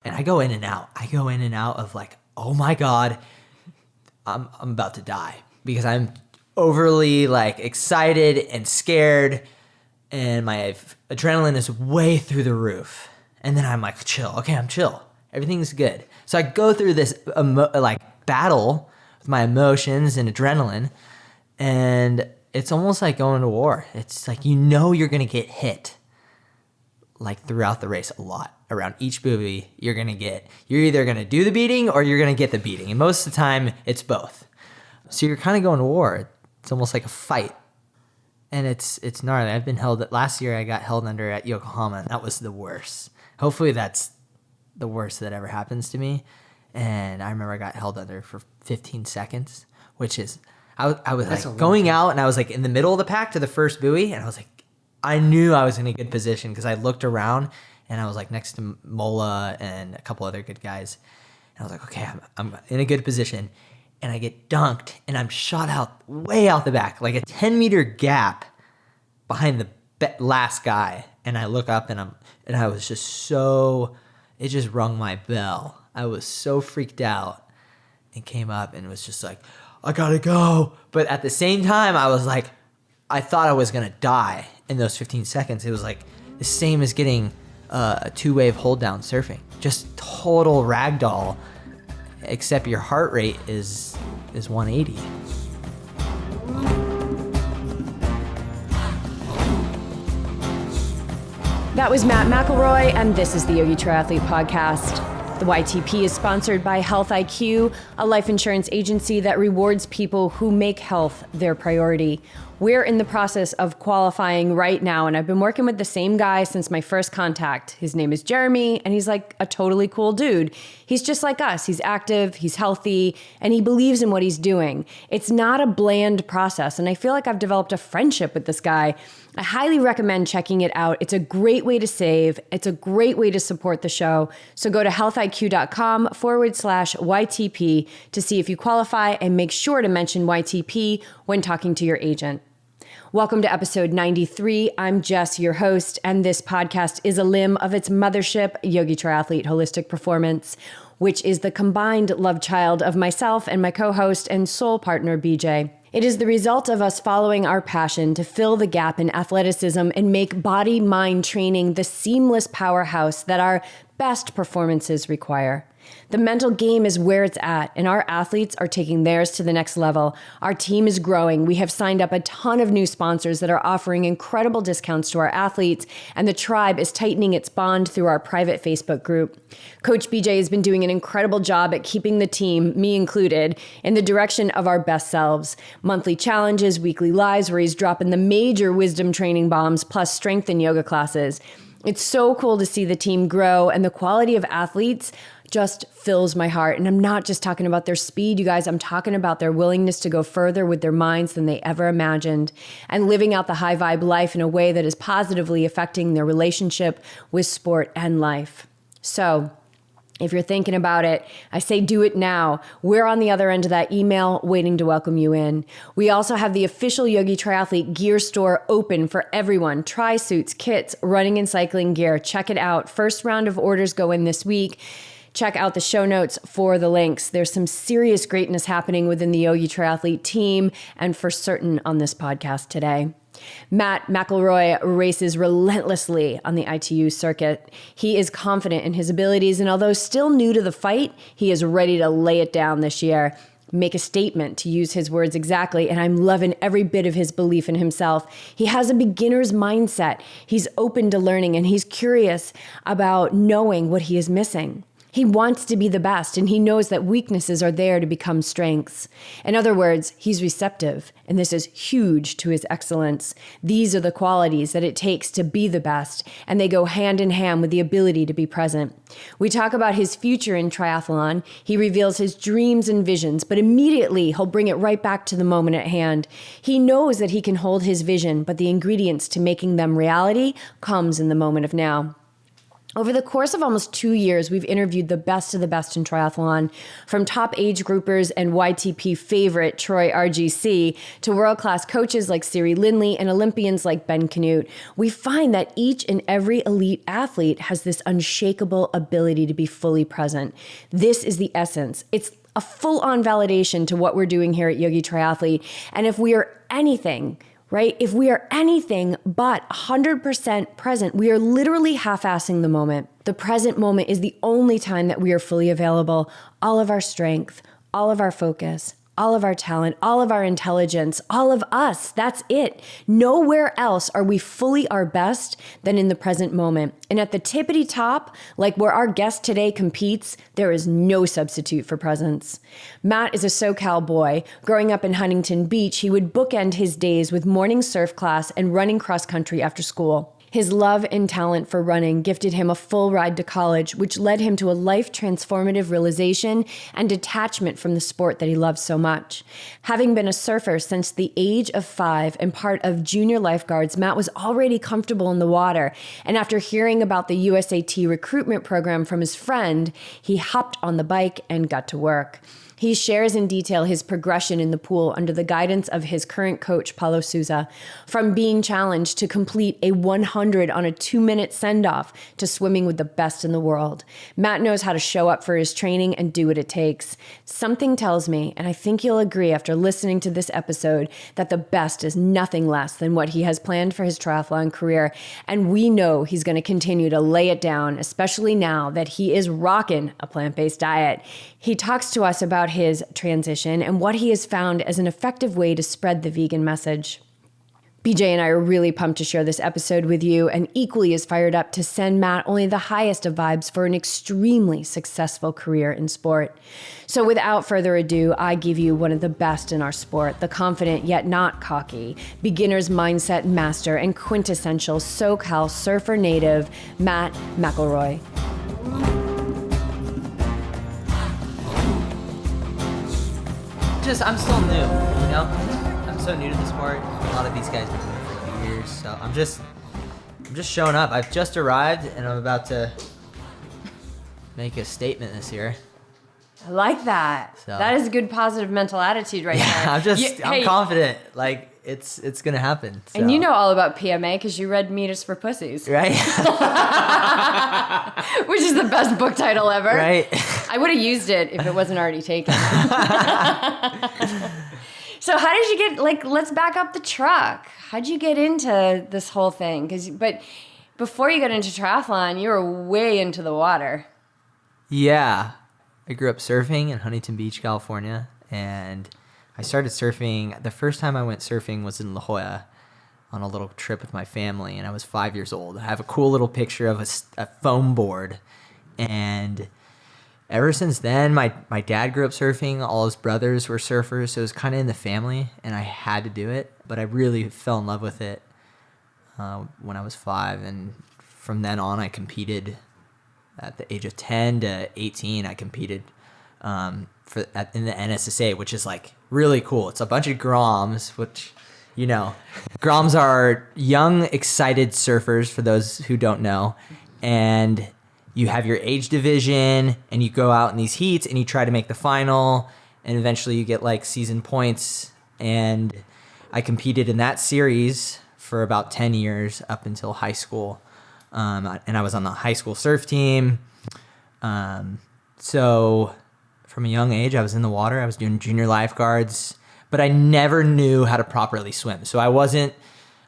And I go in and out. I go in and out of like, oh my God, I'm about to die because I'm overly like excited and scared and my adrenaline is way through the roof. And then I'm like, chill. Okay, I'm chill. Everything's good. So I go through this battle with my emotions and adrenaline, and it's almost like going to war. It's like you're going to get hit like throughout the race a lot. Around each buoy, you're either going to do the beating or you're going to get the beating. And most of the time, it's both. So you're kind of going to war. It's almost like a fight. And it's gnarly. I've been held. Last year, I got held under at Yokohama, and that was the worst. Hopefully, that's the worst that ever happens to me. And I remember I got held under for 15 seconds, which is, I was like going out, and I was like in the middle of the pack to the first buoy, and I was like, I knew I was in a good position because I looked around, and I was like next to Mola and a couple other good guys. And I was like, okay, I'm in a good position. And I get dunked, and I'm shot out way out the back, like a 10-meter gap behind the last guy. And I look up, and I was just so, it just rung my bell. I was so freaked out and came up and was just like, I gotta go. But at the same time, I was like, I thought I was gonna die in those 15 seconds. It was like the same as getting a 2-wave hold down surfing, just total ragdoll. Except your heart rate is 180. That was Matt McElroy, and this is the Yogi Triathlete Podcast. The YTP is sponsored by Health IQ, a life insurance agency that rewards people who make health their priority. We're in the process of qualifying right now, and I've been working with the same guy since my first contact. His name is Jeremy, and he's like a totally cool dude. He's just like us. He's active, he's healthy, and he believes in what he's doing. It's not a bland process, and I feel like I've developed a friendship with this guy. I highly recommend checking it out. It's a great way to save. It's a great way to support the show. So go to healthiq.com/YTP to see if you qualify, and make sure to mention YTP when talking to your agent. Welcome to episode 93. I'm Jess, your host, and this podcast is a limb of its mothership, Yogi Triathlete Holistic Performance, which is the combined love child of myself and my co-host and soul partner, BJ. It is the result of us following our passion to fill the gap in athleticism and make body-mind training the seamless powerhouse that our best performances require. The mental game is where it's at, and our athletes are taking theirs to the next level. Our team is growing. We have signed up a ton of new sponsors that are offering incredible discounts to our athletes, and the tribe is tightening its bond through our private Facebook group. Coach BJ has been doing an incredible job at keeping the team, me included, in the direction of our best selves. Monthly challenges, weekly lives where he's dropping the major wisdom training bombs, plus strength and yoga classes. It's so cool to see the team grow, and the quality of athletes just fills my heart. And I'm not just talking about their speed, you guys. I'm talking about their willingness to go further with their minds than they ever imagined, and living out the high vibe life in a way that is positively affecting their relationship with sport and life. So if you're thinking about it, I say do it now. We're on the other end of that email waiting to welcome you in. We also have the official Yogi Triathlete gear store open for everyone. Tri-suits, kits, running and cycling gear. Check it out. First round of orders go in this week. Check out the show notes for the links. There's some serious greatness happening within the Yogi Triathlete team, and for certain on this podcast today. Matt McElroy races relentlessly on the ITU circuit. He is confident in his abilities, and although still new to the fight, he is ready to lay it down this year. Make a statement, to use his words exactly, and I'm loving every bit of his belief in himself. He has a beginner's mindset. He's open to learning, and he's curious about knowing what he is missing. He wants to be the best, and he knows that weaknesses are there to become strengths. In other words, he's receptive, and this is huge to his excellence. These are the qualities that it takes to be the best, and they go hand in hand with the ability to be present. We talk about his future in triathlon. He reveals his dreams and visions, but immediately he'll bring it right back to the moment at hand. He knows that he can hold his vision, but the ingredients to making them reality comes in the moment of now. Over the course of almost 2 years, we've interviewed the best of the best in triathlon, from top age groupers and YTP favorite Troy RGC to world-class coaches like Siri Lindley and Olympians like Ben Canute. We find that each and every elite athlete has this unshakable ability to be fully present. This is the essence. It's a full-on validation to what we're doing here at Yogi Triathlete. And if we are anything, right? If we are anything but 100% present, we are literally half-assing the moment. The present moment is the only time that we are fully available. All of our strength, all of our focus, all of our talent, all of our intelligence, all of us. That's it. Nowhere else are we fully our best than in the present moment. And at the tippity top, like where our guest today competes, there is no substitute for presence. Matt is a SoCal boy. Growing up in Huntington Beach, he would bookend his days with morning surf class and running cross country after school. His love and talent for running gifted him a full ride to college, which led him to a life-transformative realization and detachment from the sport that he loves so much. Having been a surfer since the age of 5 and part of junior lifeguards, Matt was already comfortable in the water, and after hearing about the USAT recruitment program from his friend, he hopped on the bike and got to work. He shares in detail his progression in the pool under the guidance of his current coach, Paulo Souza, from being challenged to complete a 100 on a 2-minute send-off to swimming with the best in the world. Matt knows how to show up for his training and do what it takes. Something tells me, and I think you'll agree after listening to this episode, that the best is nothing less than what he has planned for his triathlon career. And we know he's going to continue to lay it down, especially now that he is rocking a plant-based diet. He talks to us about his transition and what he has found as an effective way to spread the vegan message. BJ and I are really pumped to share this episode with you, and equally as fired up to send Matt only the highest of vibes for an extremely successful career in sport. So without further ado, I give you one of the best in our sport, the confident yet not cocky, beginner's mindset master and quintessential SoCal surfer native, Matt McElroy. I'm still new, you know? I'm so new to the sport. A lot of these guys have been doing it for a few years, so I'm just showing up. I've just arrived, and I'm about to make a statement this year. I like that. So, that is a good positive mental attitude right there. I'm confident. Like, it's gonna happen. So. And you know all about PMA because you read Meat is for Pussies. Right. Which is the best book title ever. Right. I would have used it if it wasn't already taken. So how did you get, let's back up the truck. How'd you get into this whole thing? But before you got into triathlon, you were way into the water. Yeah. I grew up surfing in Huntington Beach, California, and I started surfing. The first time I went surfing was in La Jolla on a little trip with my family, and I was 5 years old. I have a cool little picture of a foam board, and ever since then, my dad grew up surfing. All his brothers were surfers, so it was kind of in the family, and I had to do it, but I really fell in love with it when I was 5, and from then on, I competed. At the age of 10 to 18, I competed in the NSSA, which is like really cool. It's a bunch of Groms, which, you know, Groms are young, excited surfers, for those who don't know. And you have your age division, and you go out in these heats, and you try to make the final, and eventually you get like season points. And I competed in that series for about 10 years up until high school. And I was on the high school surf team. So from a young age, I was in the water. I was doing junior lifeguards, but I never knew how to properly swim. So I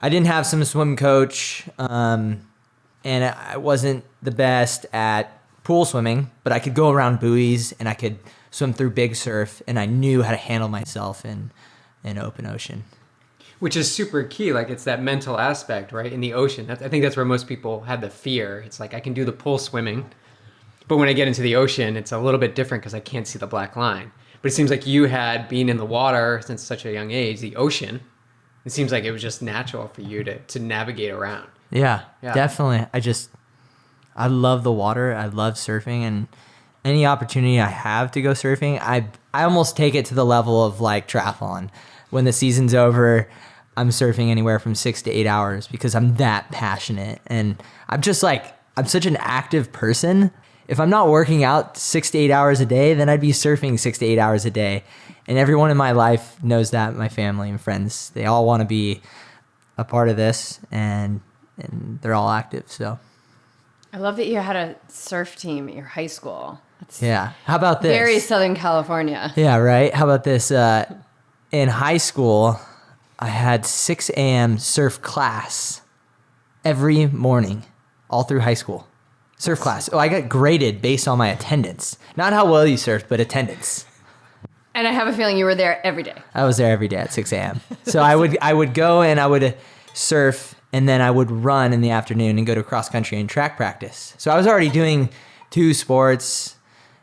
didn't have some swim coach, and I wasn't the best at pool swimming, but I could go around buoys and I could swim through big surf, and I knew how to handle myself in open ocean. Which is super key. Like, it's that mental aspect, right? In the ocean. I think that's where most people have the fear. It's like, I can do the pool swimming, but when I get into the ocean, it's a little bit different because I can't see the black line. But it seems like you had been in the water since such a young age, the ocean. It seems like it was just natural for you to navigate around. Yeah, definitely. I love the water. I love surfing, and any opportunity I have to go surfing, I almost take it to the level of like triathlon. When the season's over, I'm surfing anywhere from 6 to 8 hours because I'm that passionate, and I'm just like I'm such an active person. If I'm not working out 6 to 8 hours a day, then I'd be surfing 6 to 8 hours a day. And everyone in my life knows that, my family and friends. They all want to be a part of this, and they're all active. So I love that you had a surf team at your high school. That's yeah. How about this? very Southern California. Yeah, right. How about this? In high school, I had 6 a.m. surf class every morning, all through high school. Surf class. Oh, I got graded based on my attendance. Not how well you surfed, but attendance. And I have a feeling you were there every day. I was there every day at 6 a.m. So I would go and I would surf, and then I would run in the afternoon and go to cross country and track practice. So I was already doing 2 sports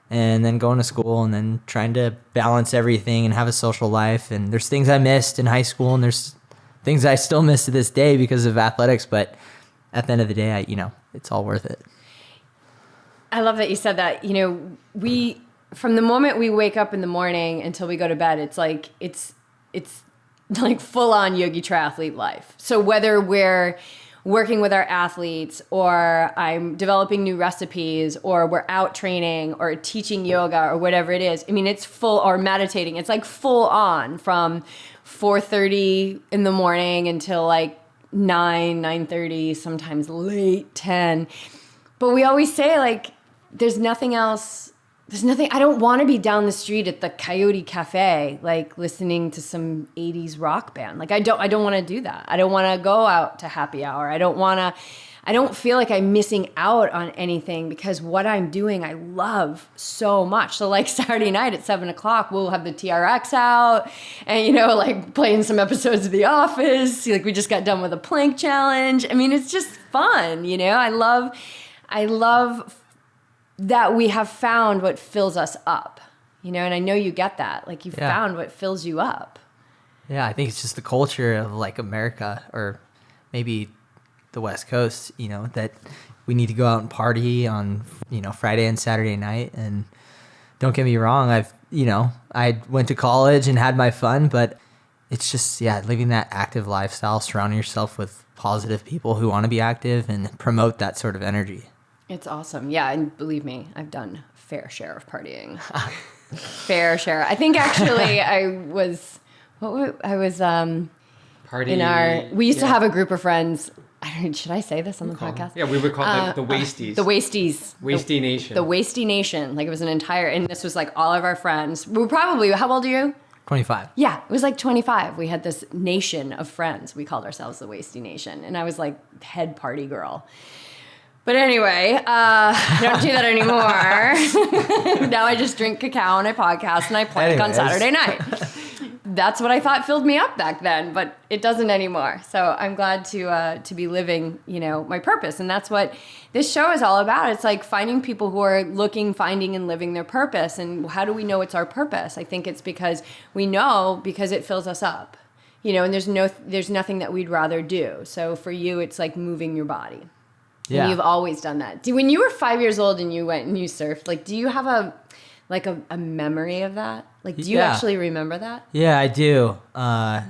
and then going to school and then trying to balance everything and have a social life. And there's things I missed in high school, and there's things I still miss to this day because of athletics. But at the end of the day, it's all worth it. I love that you said that. We from the moment we wake up in the morning until we go to bed, it's like full on yogi triathlete life. So whether we're working with our athletes, or I'm developing new recipes, or we're out training or teaching yoga or whatever it is, it's full, or meditating, it's like full on from 4:30 in the morning until like 9:30, sometimes late 10. But we always say, like, there's nothing, I don't want to be down the street at the Coyote Cafe, like listening to some 80s rock band. Like, I don't want to do that. I don't want to go out to happy hour. I don't feel like I'm missing out on anything, because what I'm doing, I love so much. So like Saturday night at 7:00, we'll have the TRX out and, like playing some episodes of The Office. Like, we just got done with a plank challenge. It's just fun. I love that we have found what fills us up, and I know you get that. Like, you found what fills you up. Yeah, I think it's just the culture of like America, or maybe the West Coast, that we need to go out and party on, Friday and Saturday night. And don't get me wrong, I went to college and had my fun, but it's just, living that active lifestyle, surrounding yourself with positive people who want to be active and promote that sort of energy. It's awesome. Yeah, and believe me, I've done a fair share of partying. Fair share. I think actually we used to have a group of friends. Should I say this on the podcast? Yeah, we would call the Wasties. The Wasties. Wasty Nation. The Wasty Nation. Like, it was an entire, and this was like all of our friends. We were probably, how old are you? 25. Yeah, it was like 25. We had this nation of friends. We called ourselves the Wasty Nation. And I was like head party girl. But anyway, I don't do that anymore. Now I just drink cacao and I podcast and I plank on Saturday night. That's what I thought filled me up back then, but it doesn't anymore. So I'm glad to be living, my purpose. And that's what this show is all about. It's like finding people who are finding and living their purpose. And how do we know it's our purpose? I think it's because we know, because it fills us up, and there's nothing that we'd rather do. So for you, it's like moving your body. Yeah. And you've always done that. When you were 5 years old and you went and you surfed, like, do you have a memory of that? Like, do you actually remember that? Yeah, I do.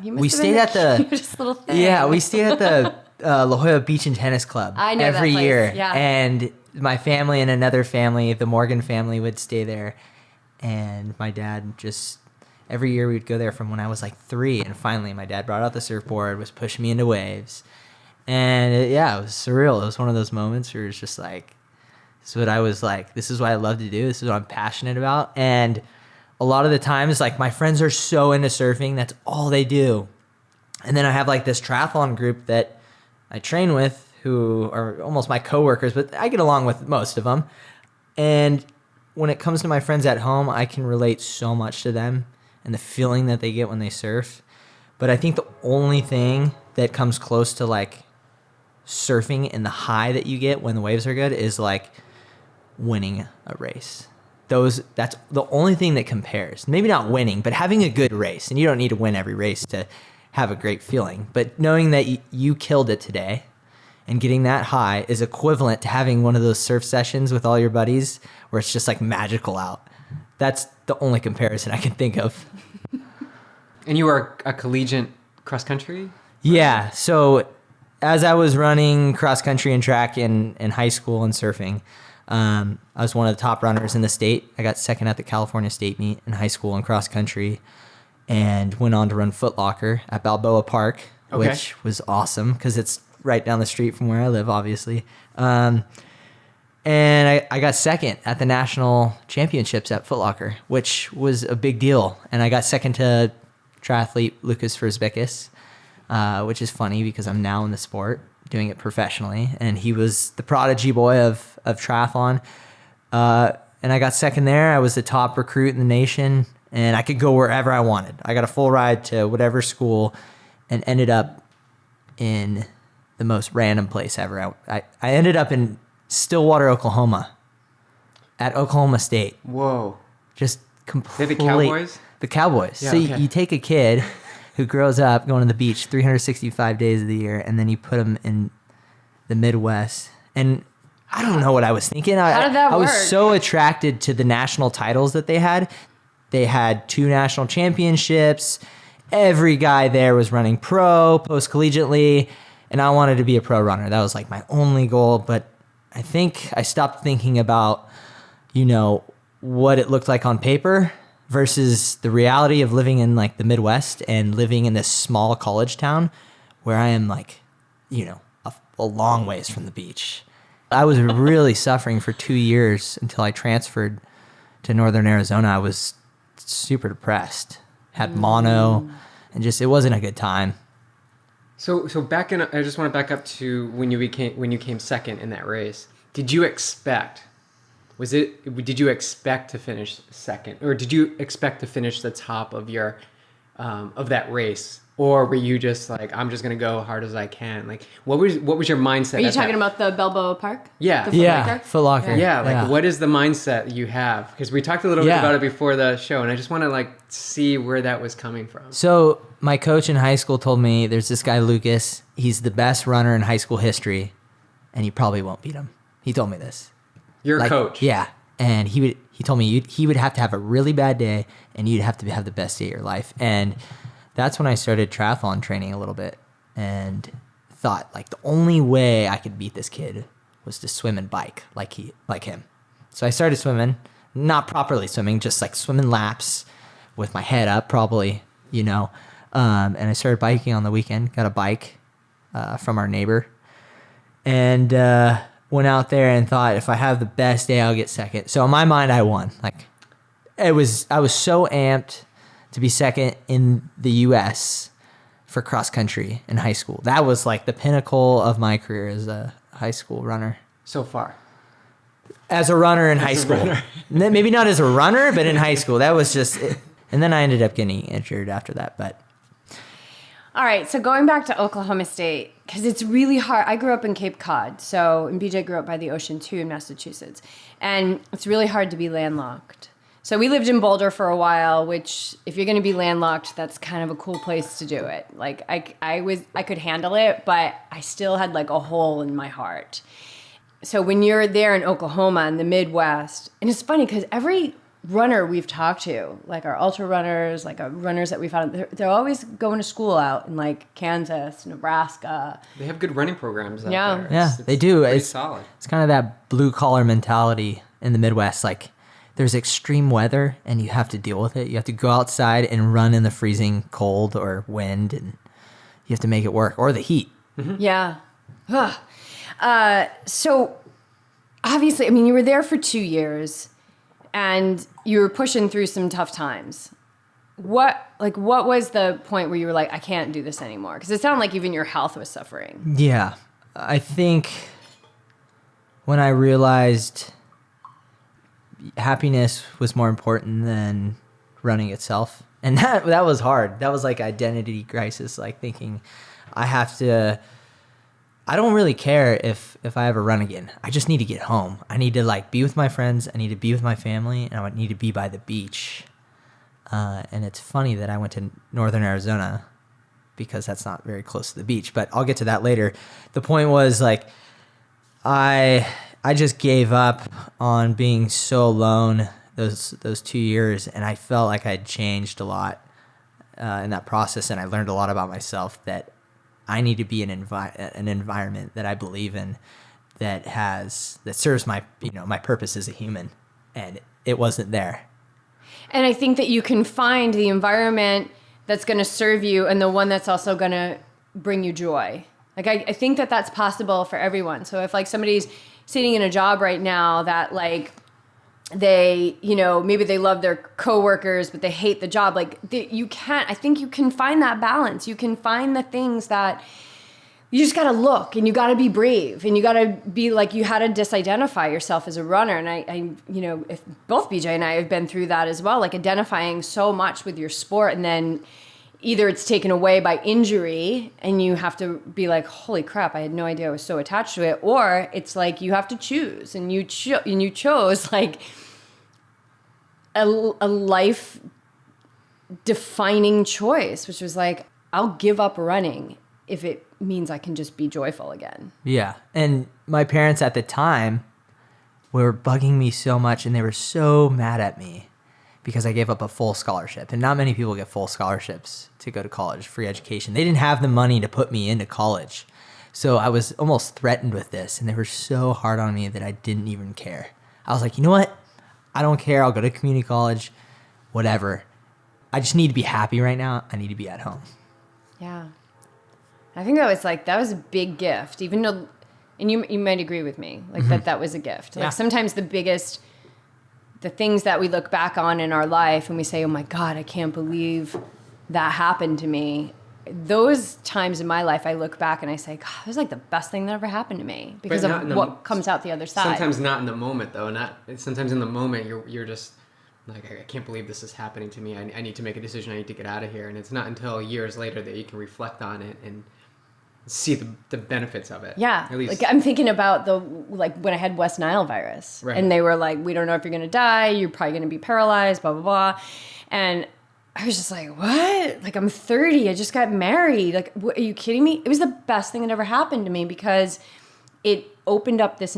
We stayed at the cutest little thing. Yeah, we stayed at the La Jolla Beach and Tennis Club every year. Yeah. And my family and another family, the Morgan family, would stay there. And my dad every year we'd go there from when I was like 3. And finally, my dad brought out the surfboard, was pushing me into waves. And it was surreal. It was one of those moments where it's just like, this is what I was like, this is what I love to do. This is what I'm passionate about. And a lot of the times, like, my friends are so into surfing, that's all they do. And then I have like this triathlon group that I train with, who are almost my coworkers, but I get along with most of them. And when it comes to my friends at home, I can relate so much to them and the feeling that they get when they surf. But I think the only thing that comes close to like surfing and the high that you get when the waves are good is like winning a race. That's the only thing that compares. Maybe not winning, but having a good race. And you don't need to win every race to have a great feeling. But knowing that you killed it today and getting that high is equivalent to having one of those surf sessions with all your buddies where it's just like magical out. That's the only comparison I can think of. And you were a collegiate cross country? Yeah. So as I was running cross country and track in high school and surfing, I was one of the top runners in the state. I got second at the California State meet in high school in cross country, and went on to run Foot Locker at Balboa Park, which was awesome because it's right down the street from where I live, obviously. And I got second at the national championships at Foot Locker, which was a big deal. And I got second to triathlete Lucas Verzbekis, which is funny because I'm now in the sport doing it professionally. And he was the prodigy boy of triathlon. And I got second there. I was the top recruit in the nation, and I could go wherever I wanted. I got a full ride to whatever school and ended up in the most random place ever. I ended up in Stillwater, Oklahoma, at Oklahoma State. Whoa. Just completely. The Cowboys? The Cowboys. Yeah, So okay. you take a kid who grows up going to the beach 365 days of the year, and then you put him in the Midwest. And I don't know what I was thinking. How did that I was work? so attracted to the national titles that they had. They had 2 national championships. Every guy there was running pro, post-collegiately, and I wanted to be a pro runner. That was like my only goal, but I think I stopped thinking about, what it looked like on paper versus the reality of living in like the Midwest and living in this small college town where I am like, a long ways from the beach. I was really suffering for 2 years until I transferred to Northern Arizona. I was super depressed, had mono, and it wasn't a good time. So I just want to back up to when you came second in that race. Did you expect to finish second, or did you expect to finish the top of your of that race, or were you just like, I'm just gonna go hard as I can? Like, what was your mindset? Are you talking about the Balboa Park? Yeah. The Foot Locker? Foot Locker. Yeah, what is the mindset you have? Because we talked a little bit about it before the show, and I just want to see where that was coming from. So my coach in high school told me there's this guy, Lucas. He's the best runner in high school history, and you probably won't beat him. He told me this. Your coach? Yeah. And he told me he would have to have a really bad day, and you'd have to have the best day of your life. And that's when I started triathlon training a little bit and thought the only way I could beat this kid was to swim and bike like him. So I started swimming, not properly swimming, just swimming laps with my head up probably, and I started biking on the weekend, got a bike from our neighbor, and went out there and thought if I have the best day, I'll get second. So in my mind, I won. I was so amped to be second in the U.S. for cross country in high school. That was the pinnacle of my career as a high school runner. So far. As a runner in high school. Maybe not as a runner, but in high school. That was just it. And then I ended up getting injured after that. But All right, so going back to Oklahoma State, because it's really hard. I grew up in Cape Cod, and BJ grew up by the ocean too in Massachusetts. And it's really hard to be landlocked. So we lived in Boulder for a while, which if you're going to be landlocked, that's kind of a cool place to do it. I could handle it, but I still had a hole in my heart. So when you're there in Oklahoma in the Midwest, and it's funny because every runner we've talked to, our ultra runners, our runners that we found, they're always going to school out in Kansas, Nebraska. They have good running programs out Yeah. there. yeah, they do. Pretty It's solid. It's kind of that blue collar mentality in the Midwest. There's extreme weather and you have to deal with it. You have to go outside and run in the freezing cold or wind, and you have to make it work, or the heat. Mm-hmm. Yeah. So obviously, you were there for 2 years and you were pushing through some tough times. What was the point where you were I can't do this anymore? Because it sounded like even your health was suffering. Yeah. I think when I realized happiness was more important than running itself, and that was hard. That was identity crisis, thinking I don't really care if I ever run again. I just need to get home. I need to be with my friends. I need to be with my family, and I need to be by the beach. And it's funny that I went to Northern Arizona because that's not very close to the beach, but I'll get to that later. The point was I just gave up on being so alone those 2 years, and I felt like I'd changed a lot in that process, and I learned a lot about myself that I need to be in an environment that I believe in, that serves my, my purpose as a human. And it wasn't there. And I think that you can find the environment that's going to serve you and the one that's also going to bring you joy. Like, I think that that's possible for everyone. So if like somebody's sitting in a job right now that like they, maybe they love their coworkers, but they hate the job. Like I think you can find that balance. You can find the things that you just got to look, and you got to be brave, and you got to be like, you had to disidentify yourself as a runner. And I if both BJ and I have been through that as well, like identifying so much with your sport, and then either it's taken away by injury and you have to be like, holy crap, I had no idea I was so attached to it. Or it's like, you have to choose, and you chose like a life defining choice, which was like, I'll give up running if it means I can just be joyful again. Yeah. And my parents at the time were bugging me so much, and they were so mad at me because I gave up a full scholarship. And not many people get full scholarships to go to college, free education. They didn't have the money to put me into college. So I was almost threatened with this, and they were so hard on me that I didn't even care. I was like, you know what? I don't care. I'll go to community college, whatever. I just need to be happy right now. I need to be at home. Yeah. I think that was a big gift, even though, and you might agree with me, like that was a gift. Like sometimes the things that we look back on in our life and we say, oh my God, I can't believe that happened to me. Those times in my life, I look back and I say, God, it was like the best thing that ever happened to me because of what comes out the other side. Sometimes not in the moment though. Sometimes in the moment you're just like, I can't believe this is happening to me. I need to make a decision. I need to get out of here. And it's not until years later that you can reflect on it and see the benefits of it. Yeah. At least. Like I'm thinking about when I had West Nile virus, right. And they were like, we don't know if you're going to die. You're probably going to be paralyzed, blah, blah, blah. And I was just like, what? Like, I'm 30. I just got married. Like, what, are you kidding me? It was the best thing that ever happened to me because it opened up this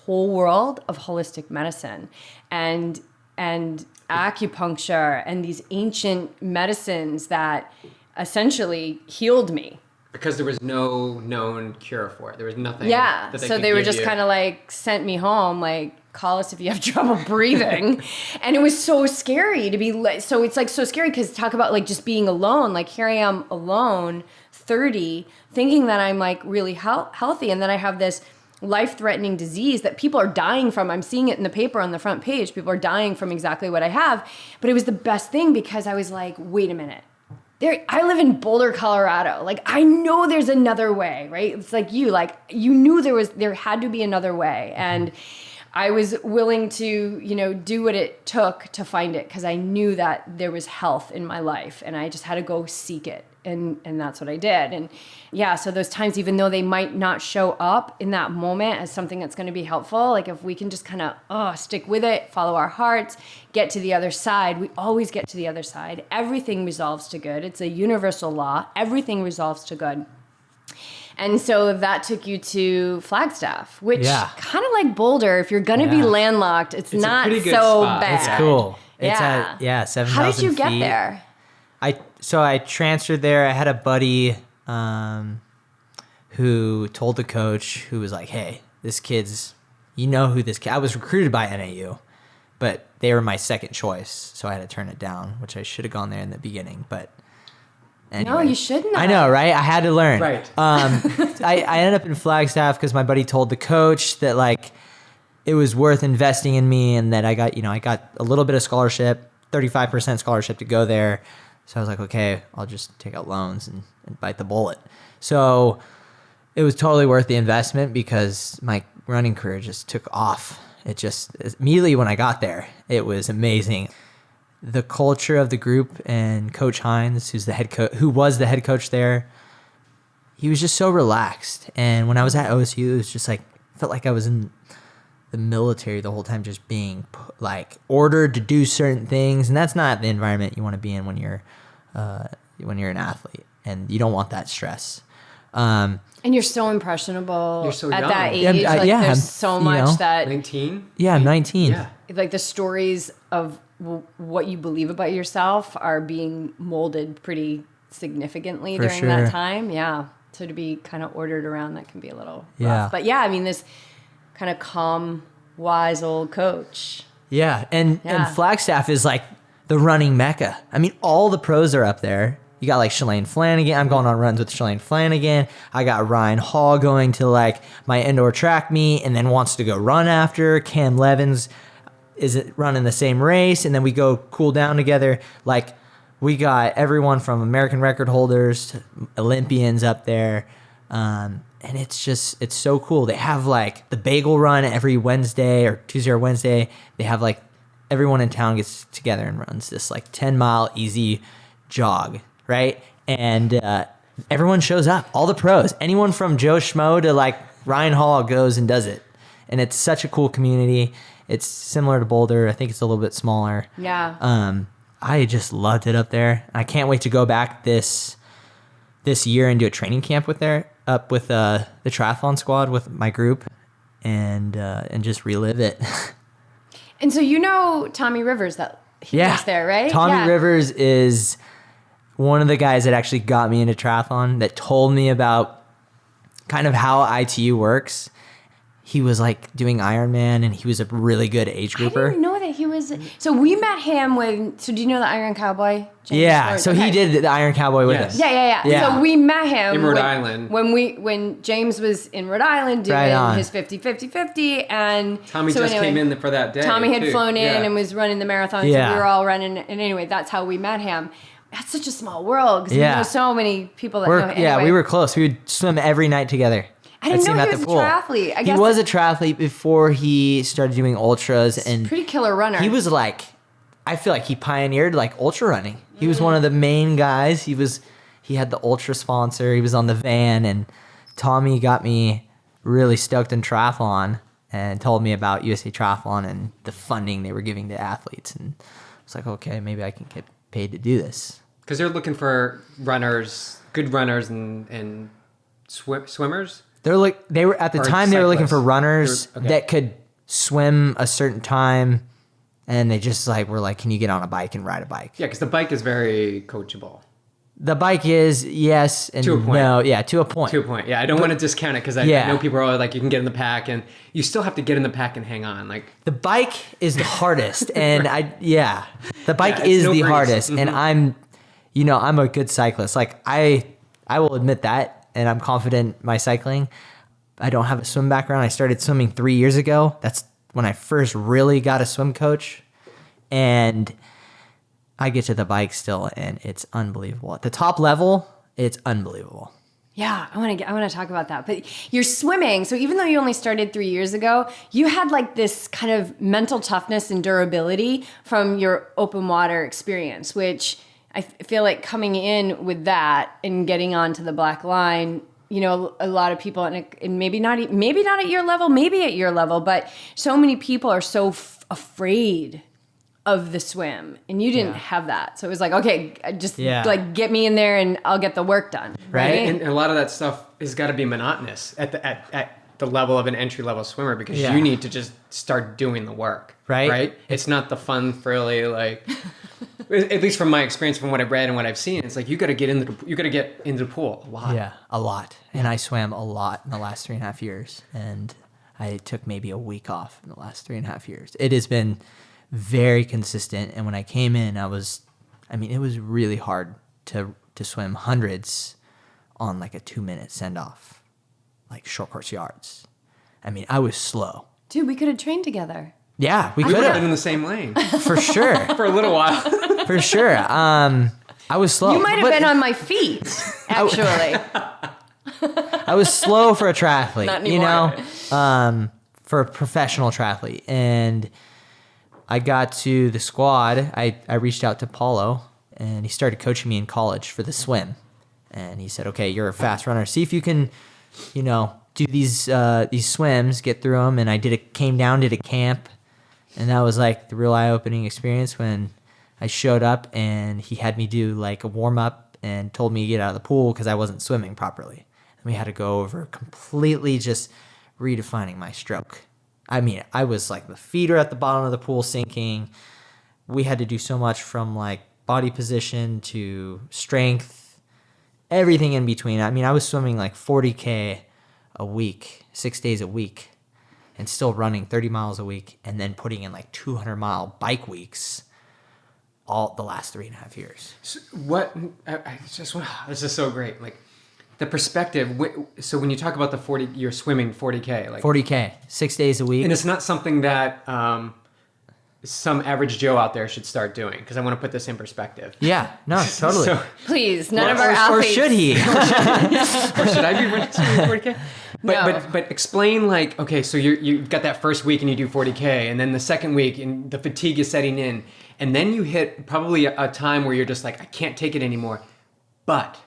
whole world of holistic medicine and acupuncture and these ancient medicines that essentially healed me. Because there was no known cure for it. There was nothing. Yeah. That So they were just kind of like sent me home, like, call us if you have trouble breathing. And it was so scary to be, so it's like so scary because talk about like just being alone. Like here I am alone, 30, thinking that I'm like really healthy. And then I have this life-threatening disease that people are dying from. I'm seeing it in the paper on the front page. People are dying from exactly what I have. But it was the best thing because I was like, wait a minute. I live in Boulder, Colorado. Like, I know there's another way, right? It's like you knew there had to be another way. And I was willing to, do what it took to find it because I knew that there was health in my life and I just had to go seek it. And that's what I did. And yeah, so those times, even though they might not show up in that moment as something that's going to be helpful, like if we can just kind of stick with it, follow our hearts, get to the other side, we always get to the other side. Everything resolves to good. It's a universal law. Everything resolves to good. And so that took you to Flagstaff, which kind of like Boulder, if you're going to be landlocked, it's not so spot. bad. It's cool. It's yeah. at 7,000 feet. How did you get there? So I transferred there. I had a buddy who told the coach, who was like, hey, this kid's, who this kid, I was recruited by NAU, but they were my second choice. So I had to turn it down, which I should have gone there in the beginning, but anyway. No, you shouldn't have. I know, right? I had to learn. Right. I ended up in Flagstaff because my buddy told the coach that like it was worth investing in me and that I got a little bit of scholarship, 35% scholarship to go there. So I was like, okay, I'll just take out loans and bite the bullet. So it was totally worth the investment because my running career just took off. It just immediately when I got there, it was amazing. The culture of the group and Coach Hines, who was the head coach there, he was just so relaxed. And when I was at OSU, it was just like felt like I was in the military the whole time, just being like ordered to do certain things, and that's not the environment you want to be in when you're an athlete, and you don't want that stress. And you're so impressionable. You're so at young. that age. There's so much that 19. Yeah, I'm 19. Yeah. Like the stories of what you believe about yourself are being molded pretty significantly For during sure. that time. Yeah. So to be kind of ordered around, that can be a little Yeah. rough. But yeah, I mean, this kind of calm, wise old coach. Yeah, and Flagstaff is like the running mecca. I mean, all the pros are up there. You got like Shalane Flanagan. I'm going on runs with Shalane Flanagan. I got Ryan Hall going to like my indoor track meet and then wants to go run after. Cam Levins is running the same race, and then we go cool down together. Like, we got everyone from American record holders to Olympians up there. And it's so cool. They have like the bagel run every Wednesday or Tuesday or Wednesday. They have like everyone in town gets together and runs this like 10-mile easy jog, right? And everyone shows up, all the pros. Anyone from Joe Schmo to like Ryan Hall goes and does it. And it's such a cool community. It's similar to Boulder. I think it's a little bit smaller. Yeah. I just loved it up there. I can't wait to go back this year and do a training camp with the triathlon squad with my group and just relive it. And so you know Tommy Rivers, that he was there, right? Tommy Rivers is one of the guys that actually got me into triathlon, that told me about kind of how ITU works. He was like doing Ironman, and he was a really good age grouper. I didn't know that he was. So we met him when. So do you know the Iron Cowboy? James Yeah. Stewart? So Okay. he did the Iron Cowboy with us. Yeah. So we met him in Rhode Island when James was in Rhode Island doing his 50, and Tommy came in for that day. Tommy had flown in and was running the marathon. Yeah. So we were all running, and anyway, that's how we met him. That's such a small world because we know so many people that know him. Yeah, we were close. We would swim every night together. I didn't know he was a triathlete. I guess he was a triathlete before he started doing ultras, and pretty killer runner. He was like, I feel like he pioneered like ultra running. He was one of the main guys. He had the ultra sponsor. He was on the van, and Tommy got me really stoked in triathlon and told me about USA Triathlon and the funding they were giving to athletes. And I was like, okay, maybe I can get paid to do this. Because they're looking for runners, good runners, and swimmers. They were at the time they were looking for runners that could swim a certain time, and they just like were like, can you get on a bike and ride a bike? Yeah, because the bike is very coachable. The bike is, yes and to a point. No. Yeah, to a point. To a point. Yeah, I don't want to discount it because I know people are like, you can get in the pack, and you still have to get in the pack and hang on. Like, the bike is the hardest, and the bike is no the breeze. hardest, Mm-hmm. and I'm a good cyclist. Like I will admit that. And I'm confident in my cycling. I don't have a swim background. I started swimming 3 years ago. That's when I first really got a swim coach. And I get to the bike still, and it's unbelievable. At the top level, it's unbelievable. Yeah, I want to talk about that. But you're swimming, so even though you only started 3 years ago, you had like this kind of mental toughness and durability from your open water experience, which I feel like coming in with that and getting onto the black line, a lot of people, and maybe not at your level, maybe at your level, but so many people are so afraid of the swim, and you didn't have that. So it was like, okay, just like get me in there and I'll get the work done. Right. And a lot of that stuff has got to be monotonous at the level of an entry level swimmer, because you need to just start doing the work. Right. It's not the fun, frilly, like, at least from my experience, from what I've read and what I've seen, it's like you got to get into the pool a lot. Yeah, a lot. And I swam a lot in the last 3.5 years, and I took maybe a week off in the last 3.5 years. It has been very consistent, and when I came in, it was really hard to swim hundreds on like a 2-minute send off, like short course yards. I mean, I was slow. Dude, we could have trained together. Yeah, we could could have been in have. the same lane For sure. for a little while. For sure. I was slow. You might have been on my feet, actually. I was slow for a triathlete, Not anymore. For a professional triathlete. And I got to the squad. I reached out to Paulo, and he started coaching me in college for the swim. And he said, okay, you're a fast runner. See if you can, do these swims, get through them. And I came down, did a camp. And that was like the real eye-opening experience when I showed up, and he had me do like a warm-up and told me to get out of the pool because I wasn't swimming properly. And we had to go over completely just redefining my stroke. I mean, I was like the feet are at the bottom of the pool sinking. We had to do so much from like body position to strength everything in between. I mean, I was swimming like 40K a week, 6 days a week, and still running 30 miles a week, and then putting in like 200-mile bike weeks all the last 3.5 years. So what, I just want, this is so great. Like the perspective. So when you talk about the 40, you're swimming 40K, like 40K, 6 days a week. and it's not something that some average Joe out there should start doing, because I want to put this in perspective. Yeah, no, totally. So, Please, none of our athletes. Or should he? or should I be running 40K? No. But explain, like, okay, so you've got that first week and you do 40K, and then the second week and the fatigue is setting in, and then you hit probably a time where you're just like, I can't take it anymore. But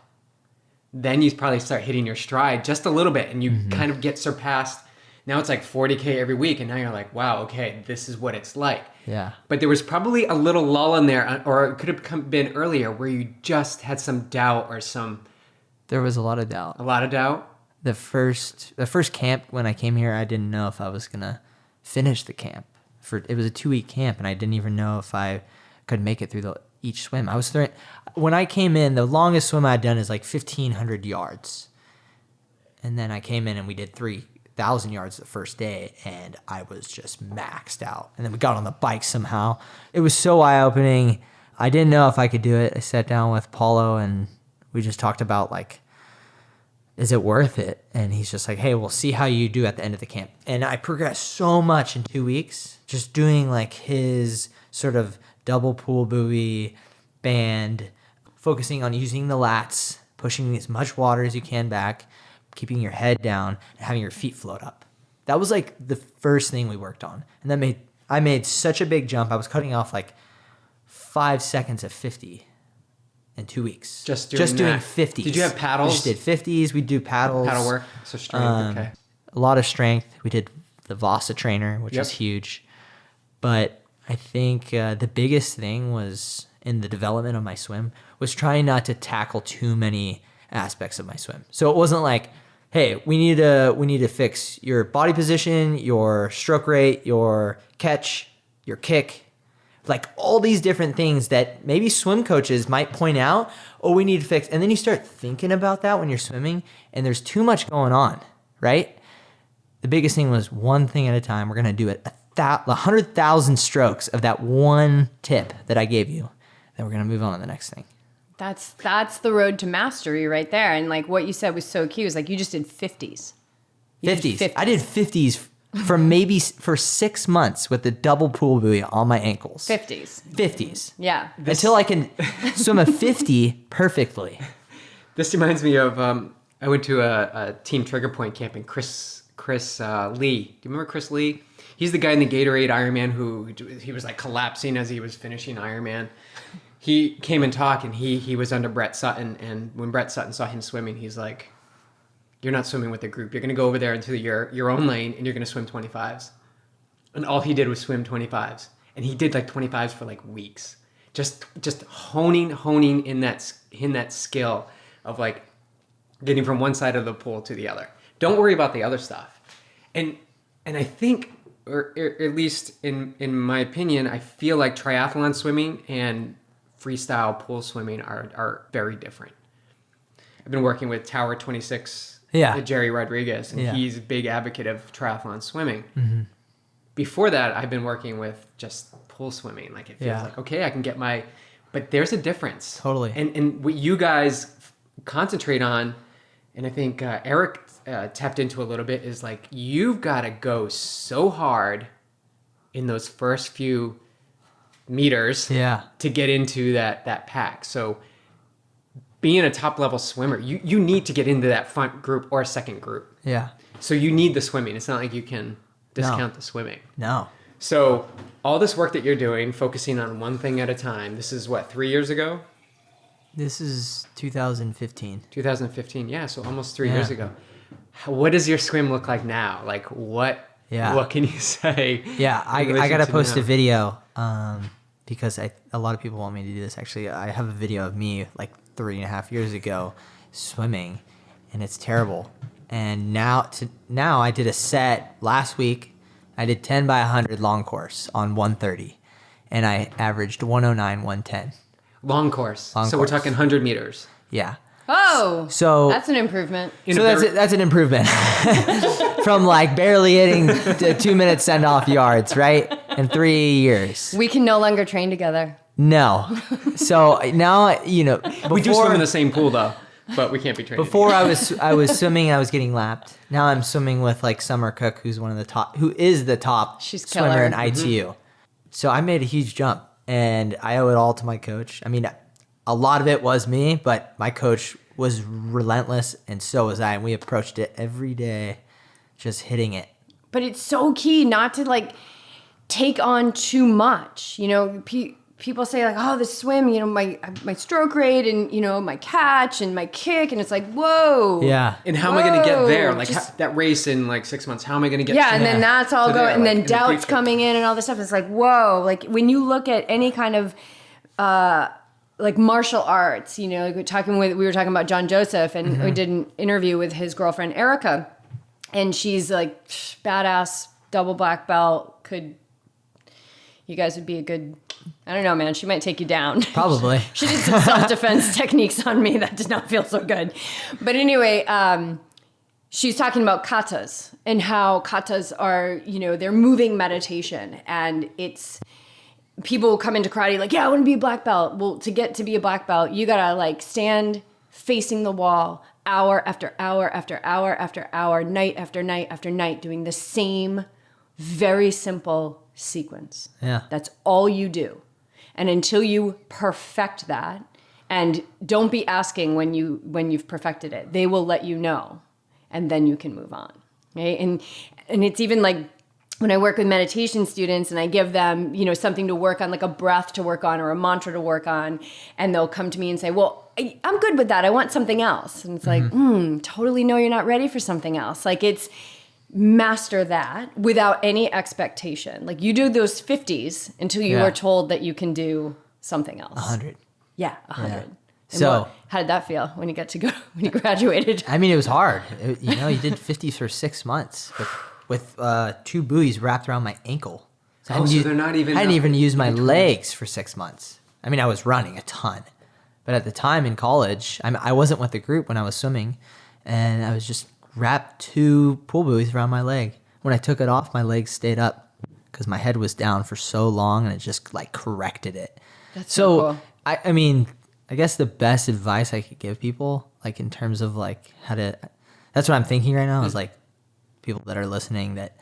then you probably start hitting your stride just a little bit, and you kind of get surpassed. Now it's like 40K every week, and now you're like, wow, okay, this is what it's like. Yeah. But there was probably a little lull in there, or it could have been earlier, where you just had some doubt or There was a lot of doubt. a lot of doubt. The first camp when I came here, I didn't know if I was gonna finish the camp. It was a 2-week camp, and I didn't even know if I could make it through each swim. When I came in, the longest swim I'd done is like 1,500 yards, and then I came in and we did 3,000 yards the first day, and I was just maxed out. And then we got on the bike somehow. It was so eye-opening. I didn't know if I could do it. I sat down with Paulo, and we just talked about, like, is it worth it? And he's just like, hey, we'll see how you do at the end of the camp. And I progressed so much in 2 weeks, just doing like his sort of double pool buoy band, focusing on using the lats, pushing as much water as you can back, keeping your head down, and having your feet float up. That was like the first thing we worked on. And I made such a big jump. I was cutting off like 5 seconds of 50 in 2 weeks. Just doing 50s. Did you have paddles? We just did 50s. We do paddles. Paddle work, so strength, okay. A lot of strength. We did the Vasa trainer, which is huge. But I think the biggest thing was in the development of my swim was trying not to tackle too many aspects of my swim. So it wasn't like, hey, we need to fix your body position, your stroke rate, your catch, your kick, like all these different things that maybe swim coaches might point out, oh, we need to fix. And then you start thinking about that when you're swimming, and there's too much going on, right? The biggest thing was one thing at a time. We're going to do it 100,000 strokes of that one tip that I gave you. Then we're going to move on to the next thing. That's the road to mastery right there. And like what you said was so key. It was like you just did 50s. 50s. I did 50s for 6 months with the double pool buoy on my ankles. 50s. Yeah. Until I can swim a 50 perfectly. This reminds me of, I went to a Team Trigger Point camp, and Chris Lee. Do you remember Chris Lee? He's the guy in the Gatorade Ironman who he was like collapsing as he was finishing Ironman. He came and talked, and he was under Brett Sutton, and when Brett Sutton saw him swimming, he's like, you're not swimming with the group. You're going to go over there into your own lane, and you're going to swim 25s. And all he did was swim 25s. And he did like 25s for like weeks. Just honing in that skill of like getting from one side of the pool to the other. Don't worry about the other stuff. And I think, or at least in my opinion, I feel like triathlon swimming and freestyle pool swimming are very different. I've been working with Tower 26, Jerry Rodriguez, and he's a big advocate of triathlon swimming. Mm-hmm. Before that, I've been working with just pool swimming. Like it feels like, okay, I can get but there's a difference. Totally. And what you guys concentrate on, and I think Eric tapped into a little bit, is like, you've got to go so hard in those first few meters to get into that pack. So being a top level swimmer, you need to get into that front group or second group. Yeah. So you need the swimming. It's not like you can discount the swimming. No. So all this work that you're doing, focusing on one thing at a time, this is what, 3 years ago? This is 2015. 2015, yeah, so almost 3 years ago. What does your swim look like now? Like what can you say? Yeah, I got to post a video because a lot of people want me to do this. Actually, I have a video of me like 3.5 years ago swimming, and it's terrible. And now I did a set last week. I did 10 by 100 long course on 130, and I averaged 109, 110. Long course. So we're talking 100 meters. Yeah. Oh, So that's an improvement. So that's an improvement from like barely hitting 2 minute send off yards, right? In 3 years. We can no longer train together. No. So now, you know, We do swim in the same pool though, but we can't be trained. before I was swimming, I was getting lapped. Now I'm swimming with like Summer Cook, who is the top She's swimmer killer. in ITU. So I made a huge jump, and I owe it all to my coach. I mean, a lot of it was me, but my coach was relentless, and so was I. And we approached it every day, just hitting it. But it's so key not to like take on too much. You know, people say like, oh, the swim, you know, my stroke rate and, you know, my catch and my kick. And it's like, whoa. Yeah. And how am I going to get there? Like Just- that race in like 6 months, how am I going to get Yeah, and then that's all to going, there, and like, then in the doubts future? coming in and all this stuff. It's like, whoa. Like when you look at any kind of, like martial arts, you know, like we were talking about John Joseph, and we did an interview with his girlfriend Erica, and she's like badass, double black belt. You guys would be a good, I don't know, man. She might take you down. Probably. She did some self-defense techniques on me that did not feel so good. But anyway, she's talking about katas and how katas are, you know, they're moving meditation, and it's, people come into karate like, yeah, I want to be a black belt. Well, to get to be a black belt, you gotta like stand facing the wall hour after hour after hour after hour, night after night after night, doing the same very simple sequence. Yeah. That's all you do. And until you perfect that, and don't be asking when you've perfected it, they will let you know, and then you can move on. Right? And it's even like when I work with meditation students and I give them, you know, something to work on, like a breath to work on or a mantra to work on, and they'll come to me and say, well, I'm good with that. I want something else. And it's like, totally no, you're not ready for something else. Like it's master that without any expectation. Like you do those 50s until you are told that you can do something else. 100. Yeah, 100. Yeah. And So how did that feel when you graduated? I mean, it was hard. You know, you did 50s for 6 months with 2 buoys wrapped around my ankle. So they're not even. I didn't even use my legs for 6 months. I mean, I was running a ton, but at the time in college, I wasn't with the group when I was swimming, and I was just wrapped 2 pool buoys around my leg. When I took it off, my legs stayed up because my head was down for so long, and it just like corrected it. That's so cool. I mean, I guess the best advice I could give people, like in terms of like how to, that's what I'm thinking right now is like people that are listening that,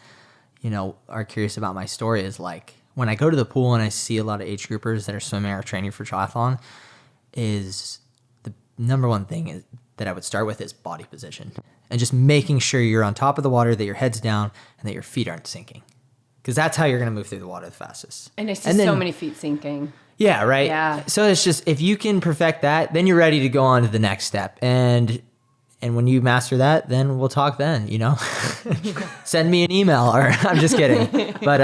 you know, are curious about my story is like when I go to the pool and I see a lot of age groupers that are swimming or training for triathlon, is the number one thing is that I would start with is body position and just making sure you're on top of the water, that your head's down and that your feet aren't sinking. Because that's how you're going to move through the water the fastest. And I see so many feet sinking. Yeah, right? Yeah. So it's just, if you can perfect that, then you're ready to go on to the next step. And when you master that, then we'll talk then, you know? Send me an email, or I'm just kidding. But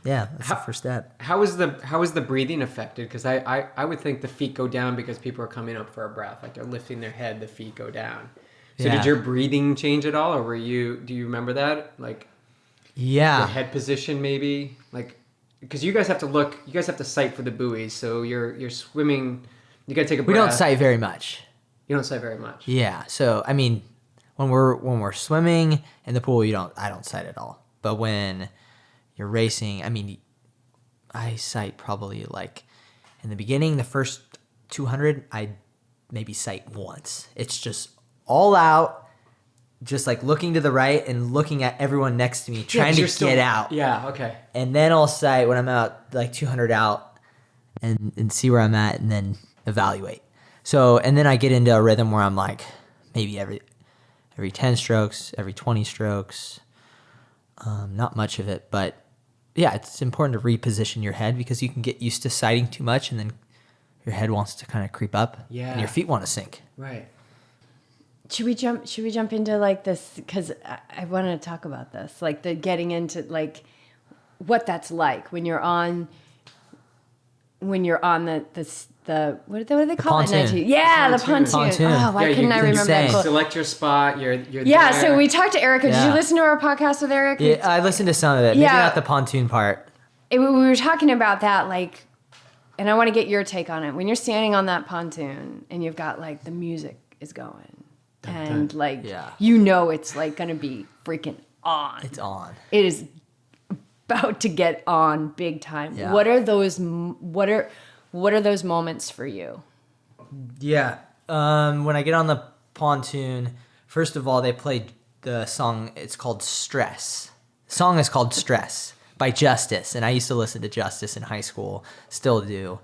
yeah, that's the first step. How is the breathing affected? Because I would think the feet go down because people are coming up for a breath. Like they're lifting their head, the feet go down. So Yeah. did your breathing change at all? Or do you remember that? Like Yeah. the head position maybe? Like, because you guys have to sight for the buoys. So you're swimming, you got to take a breath. We don't sight very much. You don't sight very much. Yeah. So, I mean, when we're swimming in the pool, I don't sight at all. But when you're racing, I mean, I sight probably like in the beginning, the first 200, I maybe sight once. It's just all out, just like looking to the right and looking at everyone next to me, trying to get out. Yeah, okay. And then I'll sight when I'm out like 200 out and see where I'm at and then evaluate. So, and then I get into a rhythm where I'm like maybe every 10 strokes, every 20 strokes. Not much of it, but yeah, it's important to reposition your head because you can get used to sighting too much and then your head wants to kind of creep up and your feet want to sink. Right. Should we jump into like this? Because I want to talk about this, like the getting into like what that's like when you're on the what do they call it? Pontoon. Yeah, the pontoon. Pontoon. Oh, why couldn't I remember that? insane. Select your spot. You're Yeah, there. so we talked to Erica. Did Yeah. you listen to our podcast with Eric? Yeah, I listened to some of it. Maybe Yeah. not the pontoon part. We were talking about that, like and I want to get your take on it. When you're standing on that pontoon and you've got like the music is going and like, you know, it's like going to be freaking on. It's on. It is about to get on big time. Yeah. What are those moments for you? Yeah. When I get on the pontoon, first of all, they played the song. It's called Stress. The song is called Stress by Justice. And I used to listen to Justice in high school. Still do.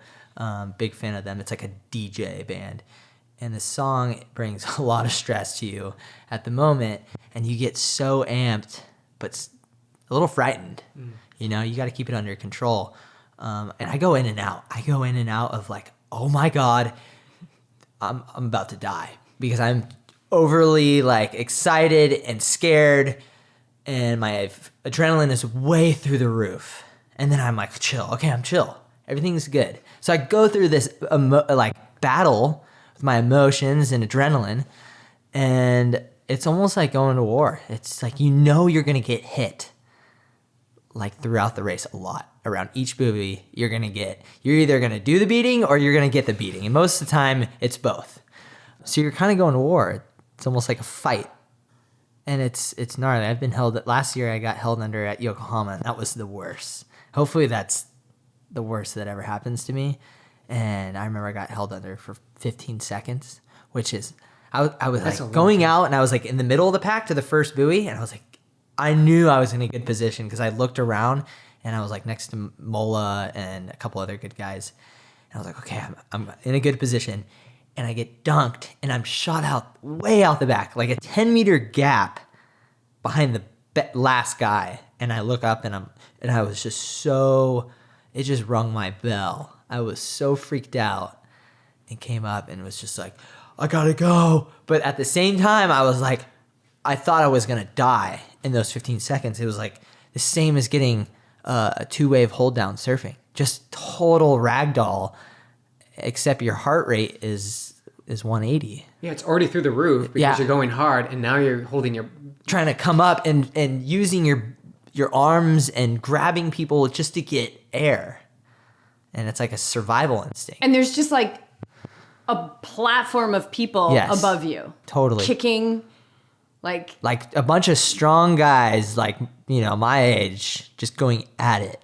Big fan of them. It's like a DJ band. And the song brings a lot of stress to you at the moment. And you get so amped, but a little frightened. You know, you got to keep it under control. And I go in and out. Of like, oh my God, I'm about to die, because I'm overly like excited and scared, and my adrenaline is way through the roof. And then I'm like, chill. Okay, I'm chill. Everything's good. So I go through this battle with my emotions and adrenaline, and it's almost like going to war. It's like, you know, you're gonna get hit like throughout the race a lot. Around each buoy, you're either gonna do the beating or you're gonna get the beating. And most of the time, it's both. So you're kind of going to war. It's almost like a fight. And it's gnarly. I've been last year I got held under at Yokohama, and that was the worst. Hopefully that's the worst that ever happens to me. And I remember I got held under for 15 seconds, which is, I was like going out, and I was like in the middle of the pack to the first buoy, and I was like, I knew I was in a good position because I looked around and I was like next to Mola and a couple other good guys. And I was like, okay, I'm in a good position. And I get dunked and I'm shot out way out the back, like a 10-meter gap behind the last guy. And I look up and I was just it just rung my bell. I was so freaked out and came up and was just like, I gotta go. But at the same time, I was like, I thought I was gonna die in those 15 seconds. It was like the same as getting a 2-wave hold down surfing. Just total ragdoll, except your heart rate is 180. Yeah, it's already through the roof because you're going hard, and now you're trying to come up and using your arms and grabbing people just to get air. And it's like a survival instinct. And there's just like a platform of people above you. Totally. Kicking. Like a bunch of strong guys, like, you know, my age, just going at it.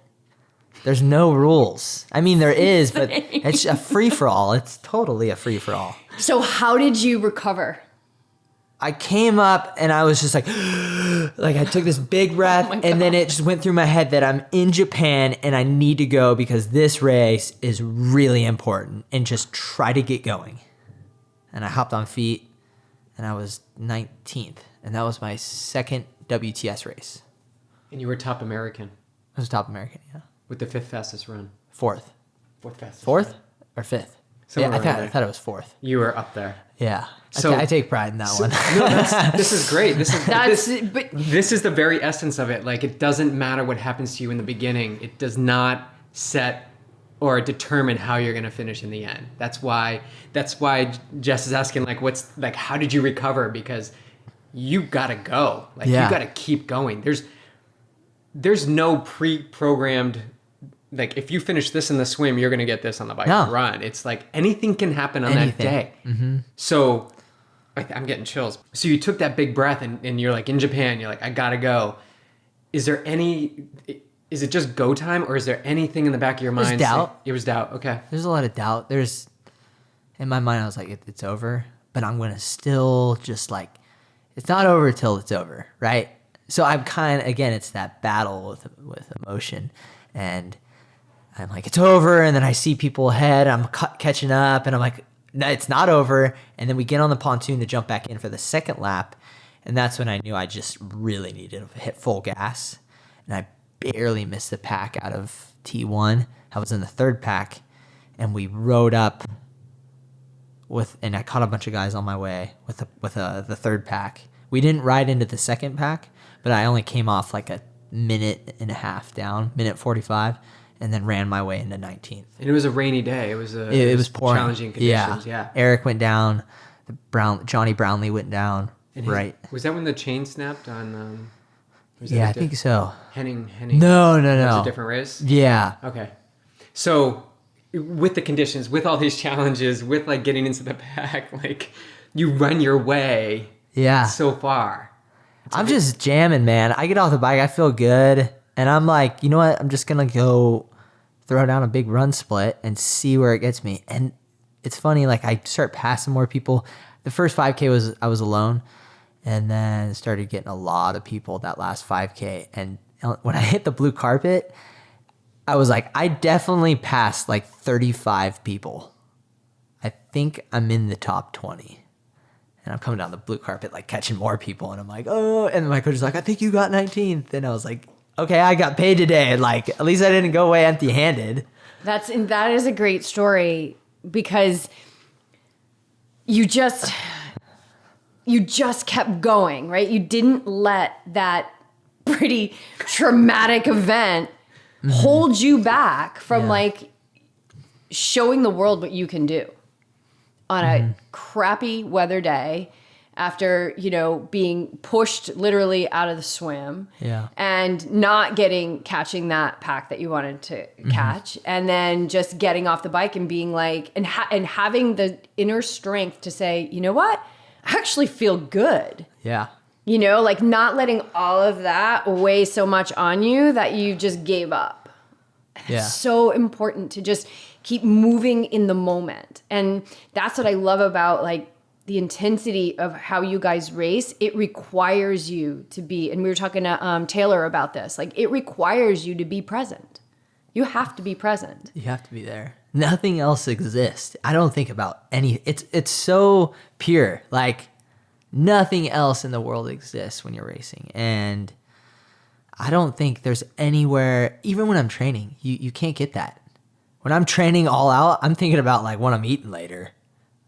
There's no rules. I mean, there is, but it's a free-for-all. It's totally a free-for-all. So how did you recover? I came up and I was just like I took this big breath, and then it just went through my head that I'm in Japan and I need to go because this race is really important, and just try to get going. And I hopped on feet and I was 19th, and that was my second WTS race. And you were top American. I was top American, yeah. With the 5th fastest run. Fourth fastest. Fourth run. or fifth? Somewhere I thought it was fourth. You were up there. Yeah. So I take pride in that one. No, this is great. This is the very essence of it. Like, it doesn't matter what happens to you in the beginning. It does not set or determine how you're going to finish in the end. That's why Jess is asking, like, how did you recover? Because you got to go. Like, you got to keep going. There's no pre-programmed, like, if you finish this in the swim, you're going to get this on the bike run. It's like anything can happen on that day. Mm-hmm. So I'm getting chills. So you took that big breath and you're like in Japan, you're like, I got to go. Is it just go time, or is there anything in the back of your mind? There's doubt. It was doubt. Okay. There's a lot of doubt. In my mind, I was like, it's over, but I'm going to still just like, it's not over till it's over. Right. So I'm again, it's that battle with emotion, and I'm like, it's over. And then I see people ahead, I'm catching up, and I'm like, no, it's not over. And then we get on the pontoon to jump back in for the second lap. And that's when I knew I just really needed to hit full gas. And I barely missed the pack out of T1. I was in the third pack, and we rode up and I caught a bunch of guys on my way with the third pack. We didn't ride into the second pack, but I only came off like a minute and a half down, minute 45, and then ran my way into 19th. And it was a rainy day. It was pouring. Challenging conditions. Yeah. Eric went down. Johnny Brownlee went down. Right. Was that when the chain snapped on? I think so. Henning. No. It was a different race. Yeah. Okay. So with the conditions, with all these challenges, with like getting into the pack, like you run your way Yeah. so far. I'm just jamming, man. I get off the bike, I feel good. And I'm like, you know what? I'm just going to go throw down a big run split and see where it gets me. And it's funny, like I start passing more people. The first 5K I was alone, and then started getting a lot of people that last 5K. And when I hit the blue carpet, I was like, I definitely passed like 35 people. I think I'm in the top 20. And I'm coming down the blue carpet, like catching more people. And I'm like, oh, and my coach is like, I think you got 19th. And I was like, okay, I got paid today. Like, at least I didn't go away empty handed. That is a great story because you just kept going, right? You didn't let that pretty traumatic event hold you back from like showing the world what you can do on a crappy weather day after, being pushed literally out of the swim and not catching that pack that you wanted to catch, and then just getting off the bike and being like, and having the inner strength to say, you know what? I actually feel good. Yeah. Like not letting all of that weigh so much on you that you just gave up. Yeah. It's so important to just keep moving in the moment. And that's what I love about like the intensity of how you guys race. It requires you to be, and we were talking to Taylor about this, like it requires you to be present. You have to be present. You have to be there. Nothing else exists. I don't think about it's so pure. Like nothing else in the world exists when you're racing. And I don't think there's anywhere, even when I'm training, you can't get that. When I'm training all out, I'm thinking about like what I'm eating later.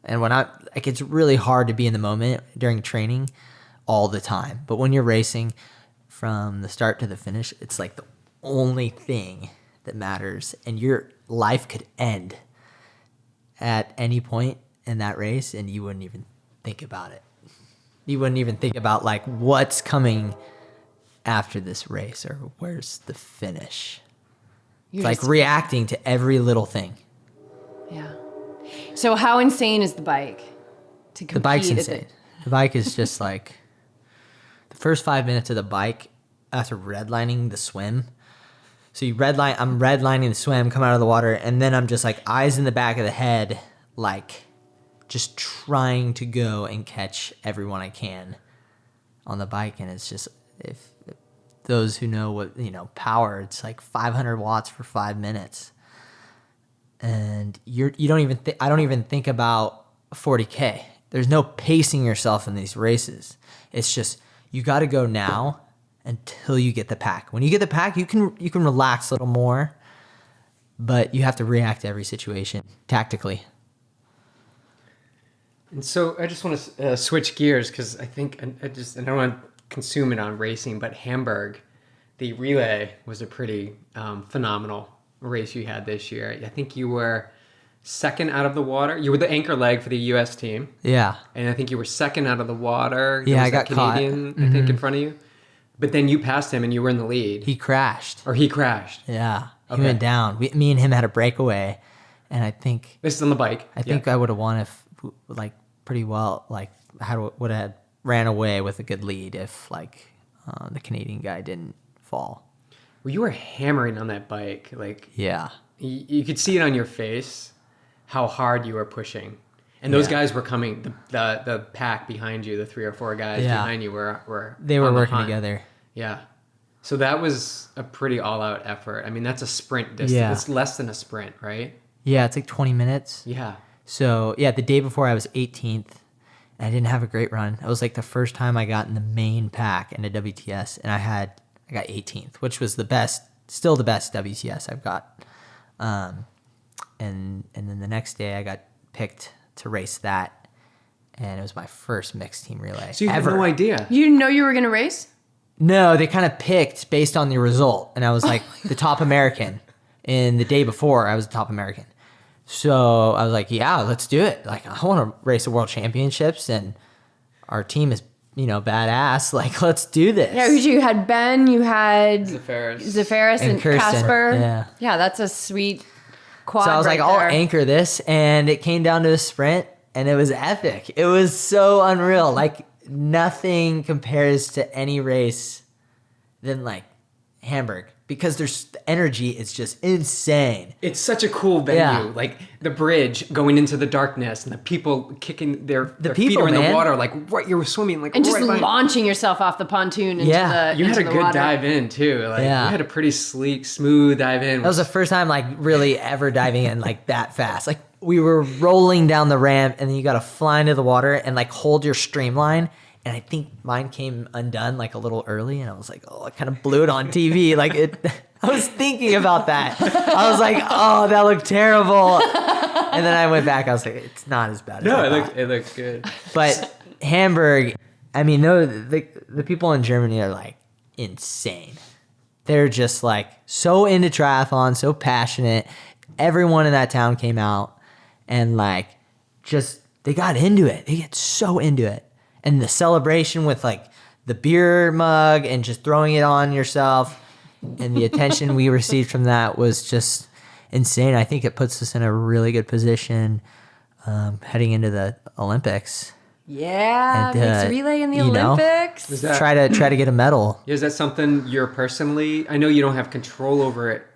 And when it's really hard to be in the moment during training all the time. But when you're racing from the start to the finish, it's like the only thing that matters. And your life could end at any point in that race and you wouldn't even think about it. You wouldn't even think about like what's coming after this race or where's the finish. It's like reacting to every little thing. Yeah. So how insane is the bike to compete? The bike's insane. The bike is just like the first 5 minutes of the bike after redlining the swim. So I'm redlining the swim, come out of the water, and then I'm just like eyes in the back of the head, like just trying to go and catch everyone I can on the bike. And it's just, if those who know what, power, it's like 500 watts for 5 minutes. And I don't even think about 40K. There's no pacing yourself in these races. It's just, you got to go now until you get the pack. When you get the pack, you can relax a little more, but you have to react to every situation tactically. And so I just want to switch gears because I think I don't want to consume it on racing, but Hamburg, the relay was a pretty phenomenal race you had this year. I think you were second out of the water. You were the anchor leg for the U.S. team. Yeah. And I think you were second out of the water. Yeah, I got Canadian, caught. I think, in front of you. But then you passed him and you were in the lead. He crashed. Yeah. He went down. Me and him had a breakaway, and I think this is on the bike. I think I would have won if pretty well. Would have ran away with a good lead if the Canadian guy didn't fall. Well, you were hammering on that bike. Yeah. You could see it on your face how hard you were pushing. And those guys were coming, the pack behind you, the 3 or 4 guys behind you were working together. Yeah. So that was a pretty all-out effort. I mean, that's a sprint distance. Yeah. It's less than a sprint, right? Yeah, it's like 20 minutes. Yeah. So, the day before I was 18th, and I didn't have a great run. It was like the first time I got in the main pack in a WTS, and I got 18th, which was still the best WTS I've got. And then the next day I got picked to race that, and it was my first mixed team relay. So you had no idea? You didn't know you were going to race? No, they kind of picked based on the result, and I was like the top American. And the day before, I was the top American. So I was like, yeah, let's do it. Like, I want to race the world championships, and our team is, badass. Like, let's do this. Yeah, you had Ben, you had Zafaris and Kirsten. Casper. Yeah. Yeah, that's a sweet quad So I was right like, I'll there. anchor this. And it came down to a sprint and it was epic. It was so unreal. Like nothing compares to any race than like Hamburg because the energy is just insane. It's such a cool venue. Yeah. Like the bridge going into the darkness and the people kicking their feet people, are in man. the water. Like right, you're swimming like And just right behind. launching yourself off the pontoon into Yeah. the You had into a the good water. dive in too. Like Yeah. you had a pretty sleek, smooth dive in. That was the first time like really ever diving in like that fast. Like we were rolling down the ramp and then you got to fly into the water and like hold your streamline. And I think mine came undone like a little early and I was like, oh, I kind of blew it on TV. Like I was thinking about that. I was like, oh, that looked terrible. And then I went back. I was like, it's not as bad as I thought. it looked good. But Hamburg, I mean, no, the people in Germany are like insane. They're just like so into triathlon, so passionate. Everyone in that town came out and like just they got into it. They get so into it. And the celebration with like the beer mug and just throwing it on yourself and the attention we received from that was just insane. I think it puts us in a really good position heading into the Olympics. Yeah, And, mixed relay in the you know, Olympics. Is that, Try to get a medal. is that something you're personally? I know you don't have control over it,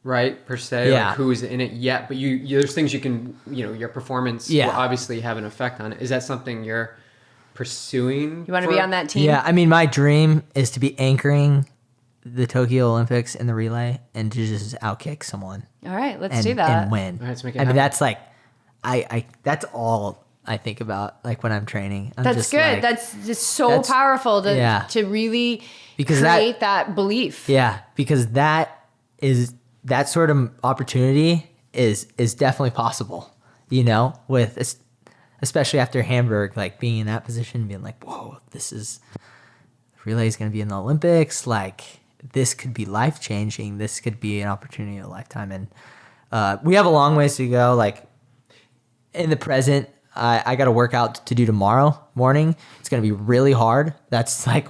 right? Per se, Yeah. like who's in it yet, but you there's things you can, your performance Yeah. will obviously have an effect on it. Is that something you're pursuing? You want to be on that team? Yeah, I mean, my dream is to be anchoring the Tokyo Olympics in the relay and to just outkick someone All right, let's and, do that. and win. All right, let's make it I mean, happen. that's like, I that's all I think about like when I'm training. I'm That's just good. like- That's just so That's- powerful to yeah. to really Because create that belief. Yeah, because that sort of opportunity is definitely possible. With especially after Hamburg, like being in that position, being like, whoa, relay is going to be in the Olympics. Like this could be life changing. This could be an opportunity of a lifetime. And we have a long ways to go. Like in the present, I got a workout to do tomorrow morning. It's going to be really hard. That's like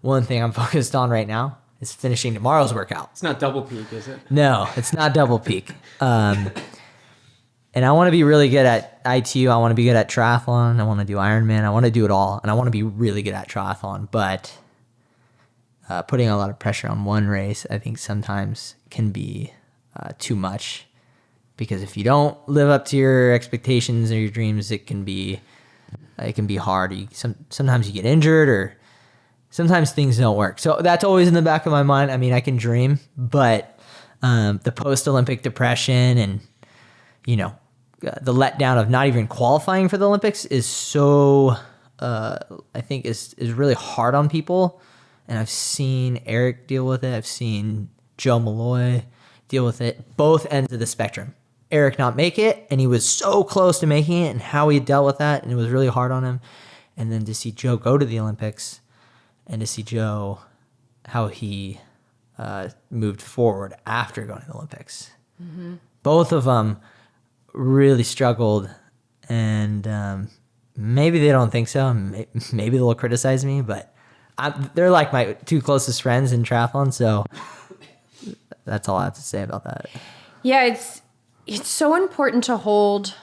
one thing I'm focused on right now is finishing tomorrow's workout. It's not double peak, is it? No, it's not double peak. And I want to be really good at ITU. I want to be good at triathlon. I want to do Ironman. I want to do it all. And I want to be really good at triathlon. But putting a lot of pressure on one race, I think sometimes can be too much. Because if you don't live up to your expectations or your dreams, it can be hard. Sometimes you get injured or sometimes things don't work. So that's always in the back of my mind. I mean, I can dream, but the post-Olympic depression and, the letdown of not even qualifying for the Olympics is so, I think is really hard on people. And I've seen Eric deal with it. I've seen Joe Malloy deal with it. Both ends of the spectrum. Eric not make it, and he was so close to making it, and how he dealt with that, and it was really hard on him. And then to see Joe go to the Olympics, and to see Joe, how he moved forward after going to the Olympics. Mm-hmm. Both of them really struggled, and maybe they don't think so. Maybe they'll criticize me, but they're like my two closest friends in triathlon, so that's all I have to say about that. Yeah, it's so important to hold.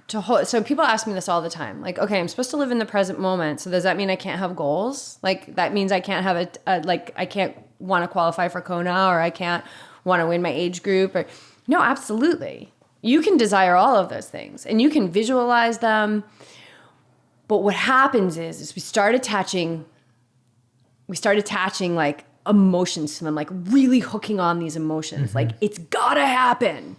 So people ask me this all the time. Like, okay, I'm supposed to live in the present moment. So does that mean I can't have goals? Like that means I can't have I can't want to qualify for Kona, or I can't want to win my age group, or no, absolutely. You can desire all of those things and you can visualize them. But what happens is we start attaching like emotions to them, like really hooking on these emotions. Mm-hmm. Like it's gotta happen.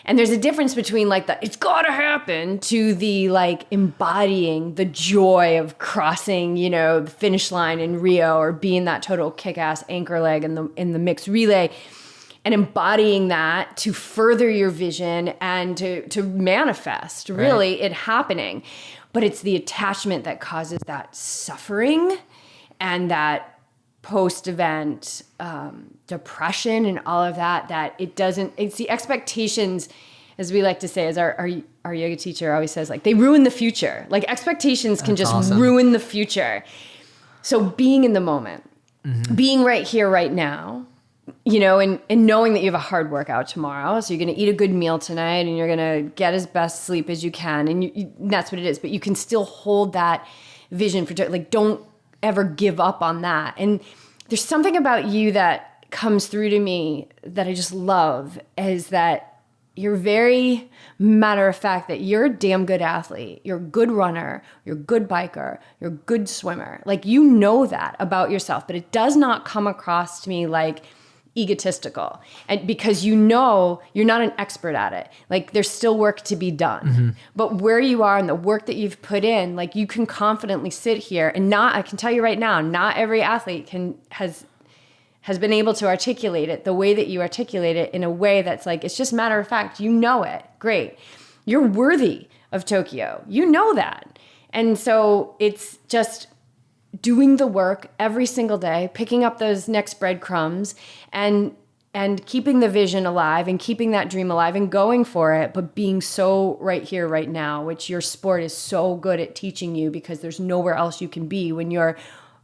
And there's a difference between like the it's gotta happen to the like embodying the joy of crossing, the finish line in Rio, or being that total kick-ass anchor leg in the mixed relay, and embodying that to further your vision and to manifest really it happening. But it's the attachment that causes that suffering and that post-event depression and all of that it's the expectations, as we like to say, as our yoga teacher always says, like they ruin the future. Like expectations can just awesome. ruin the future. So being in the moment, being right here, right now, and knowing that you have a hard workout tomorrow, so you're going to eat a good meal tonight and you're going to get as best sleep as you can, and that's what it is. But you can still hold that vision for, like, don't ever give up on that. And there's something about you that comes through to me that I just love, is that you're very matter of fact, that you're a damn good athlete. You're a good runner. You're a good biker. You're a good swimmer. Like, you know that about yourself, but it does not come across to me like egotistical. And because you're not an expert at it. Like, there's still work to be done. Mm-hmm. But where you are and the work that you've put in, like, you can confidently sit here and I can tell you right now, not every athlete has been able to articulate it the way that you articulate it, in a way that's like, it's just matter of fact. You know it. Great. You're worthy of Tokyo. You know that. And so it's just doing the work every single day, picking up those next breadcrumbs and keeping the vision alive and keeping that dream alive and going for it, but being so right here, right now, which your sport is so good at teaching you, because there's nowhere else you can be when you're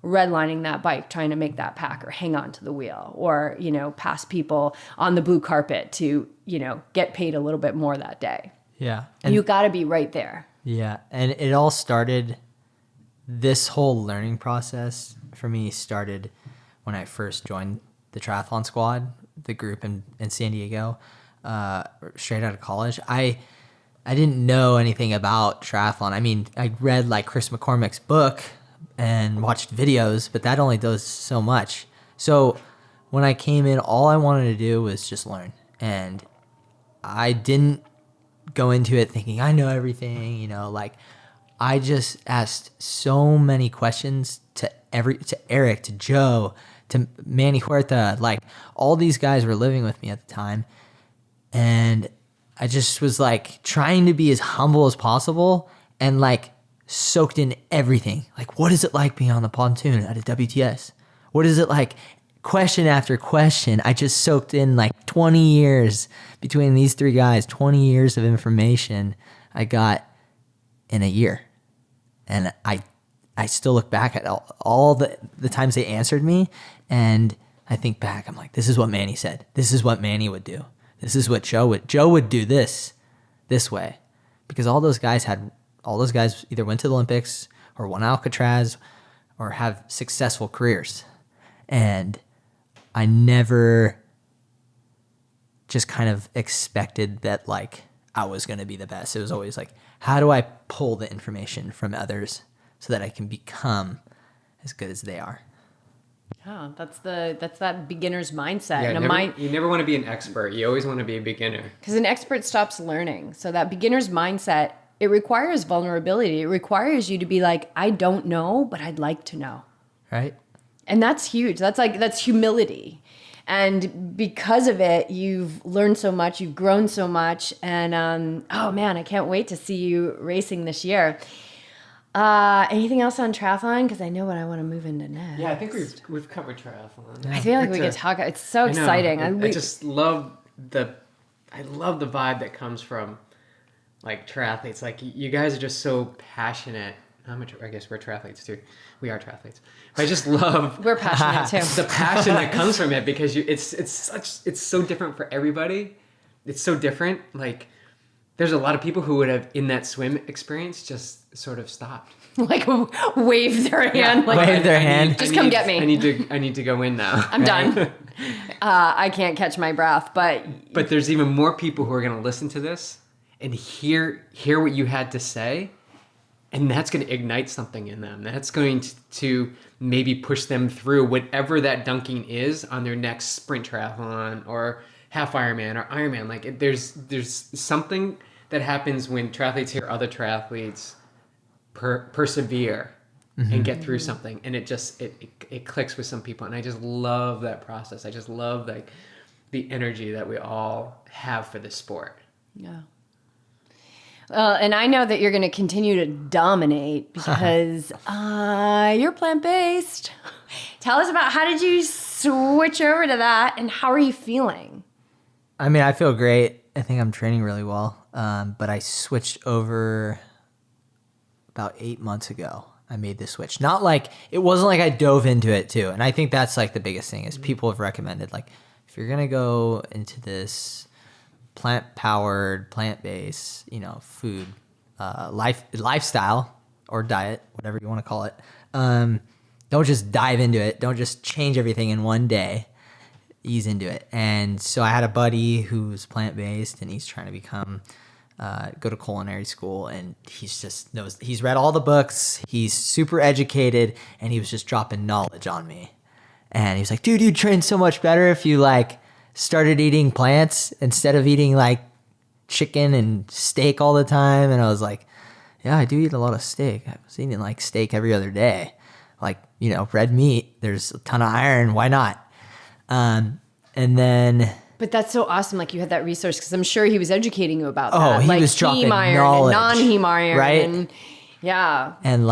redlining that bike, trying to make that pack or hang on to the wheel, or, pass people on the blue carpet to, get paid a little bit more that day. Yeah. And you got to be right there. Yeah. And it all started, this whole learning process for me started when I first joined the triathlon squad, the group in San Diego, straight out of college. I didn't know anything about triathlon. I mean, I read like Chris McCormick's book and watched videos, but that only does so much. So when I came in, all I wanted to do was just learn. And I didn't go into it thinking I know everything, like, I just asked so many questions to Eric, to Joe, to Manny Huerta. Like, all these guys were living with me at the time. And I just was like trying to be as humble as possible and like soaked in everything. Like, what is it like being on the pontoon at a WTS? What is it like? Question after question. I just soaked in like 20 years between these three guys, 20 years of information I got in a year. And I still look back at all the times they answered me, and I think back, I'm like, this is what Manny said. This is what Manny would do. This is what Joe would do this way. Because all those guys either went to the Olympics or won Alcatraz or have successful careers. And I never just kind of expected that, like, I was going to be the best. It was always like, how do I pull the information from others so that I can become as good as they are? Oh, that's that beginner's mindset. Yeah, And you never want to be an expert. You always want to be a beginner. Because an expert stops learning. So that beginner's mindset, it requires vulnerability. It requires you to be like, I don't know, but I'd like to know. Right? And that's huge. That's humility. And because of it, you've learned so much, you've grown so much. And oh man, I can't wait to see you racing this year. Anything else on triathlon? Because I know what I want to move into next. Yeah, I think we've covered triathlon. I feel like we could talk. It's so exciting. I just love the vibe that comes from, like, triathletes. Like, you guys are just so passionate. I guess we're triathletes too. We are triathletes. But I just love we're passionate too. The passion that comes from it, because it's so different for everybody. It's so different. Like, there's a lot of people who would have, in that swim experience, just sort of stopped. Like, wave their hand. Like, wave their hand. Just come get me. I need to go in now. I'm done. I can't catch my breath. But there's even more people who are going to listen to this and hear what you had to say. And that's going to ignite something in them. That's going to maybe push them through whatever that dunking is on their next sprint triathlon or half Ironman or Ironman. Like, there's something that happens when triathletes hear other triathletes persevere and get through something, and it clicks with some people. And I just love that process. I just love, like, the energy that we all have for this sport. Yeah. And I know that you're going to continue to dominate because you're plant-based. Tell us about, how did you switch over to that, and how are you feeling? I mean, I feel great. I think I'm training really well. But I switched over about 8 months ago. I made the switch. It wasn't like I dove into it too. And I think that's like the biggest thing is people have recommended, like, if you're gonna go into this plant-powered, plant-based, food lifestyle or diet, whatever you want to call it, don't just dive into it. Don't just change everything in one day. Ease into it. And so I had a buddy who's plant-based, and he's trying to go to culinary school, and he's read all the books. He's super educated, and he was just dropping knowledge on me. And he was like, dude, you'd train so much better if you started eating plants instead of eating chicken and steak all the time. And I was like, yeah, I do eat a lot of steak. I was eating steak every other day. Red meat, there's a ton of iron. Why not? And then... But that's so awesome. You had that resource, because I'm sure he was educating you about that. Oh, he was dropping heme iron knowledge. And non-heme iron. Right? And, yeah. And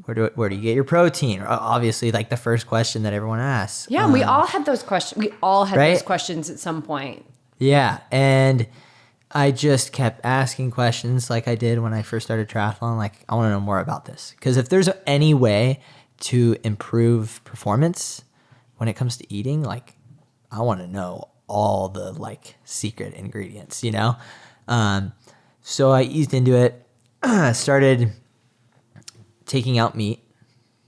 where do you get your protein? Or obviously, the first question that everyone asks. Yeah, we all had those questions. We all had right? those questions at some point. Yeah, and I just kept asking questions like I did when I first started triathlon. I want to know more about this. Because if there's any way to improve performance when it comes to eating, I want to know all the secret ingredients, So I eased into it, started taking out meat.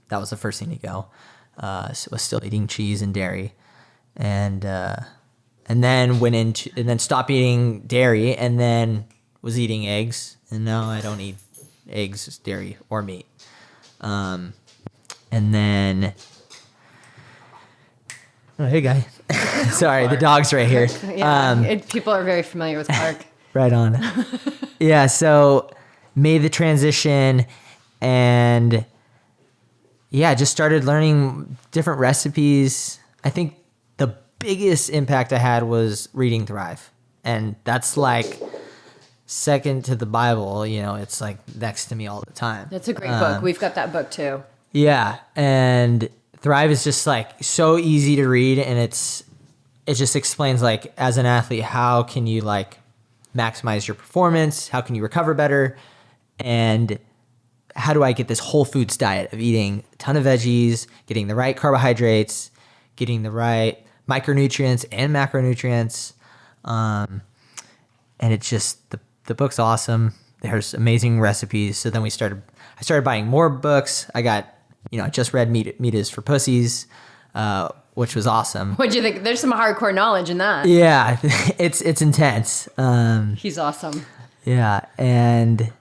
That was the first thing to go. So was still eating cheese and dairy, and then stopped eating dairy, and then was eating eggs, and now I don't eat eggs, dairy, or meat. And then, oh, hey guy, sorry, the dog's right here. Yeah, people are very familiar with Clark. Right on. Yeah, so made the transition, and yeah, just started learning different recipes. I think the biggest impact I had was reading Thrive. And that's second to the Bible, it's next to me all the time. That's a great book. We've got that book too. Yeah. And Thrive is just so easy to read, and it just explains as an athlete, how can you maximize your performance? How can you recover better? And how do I get this whole foods diet of eating a ton of veggies, getting the right carbohydrates, getting the right micronutrients and macronutrients. And it's just, the book's awesome. There's amazing recipes. So then I started buying more books. I got, I just read Meat is for Pussies, which was awesome. What'd you think? There's some hardcore knowledge in that. Yeah, it's intense. He's awesome. Yeah, and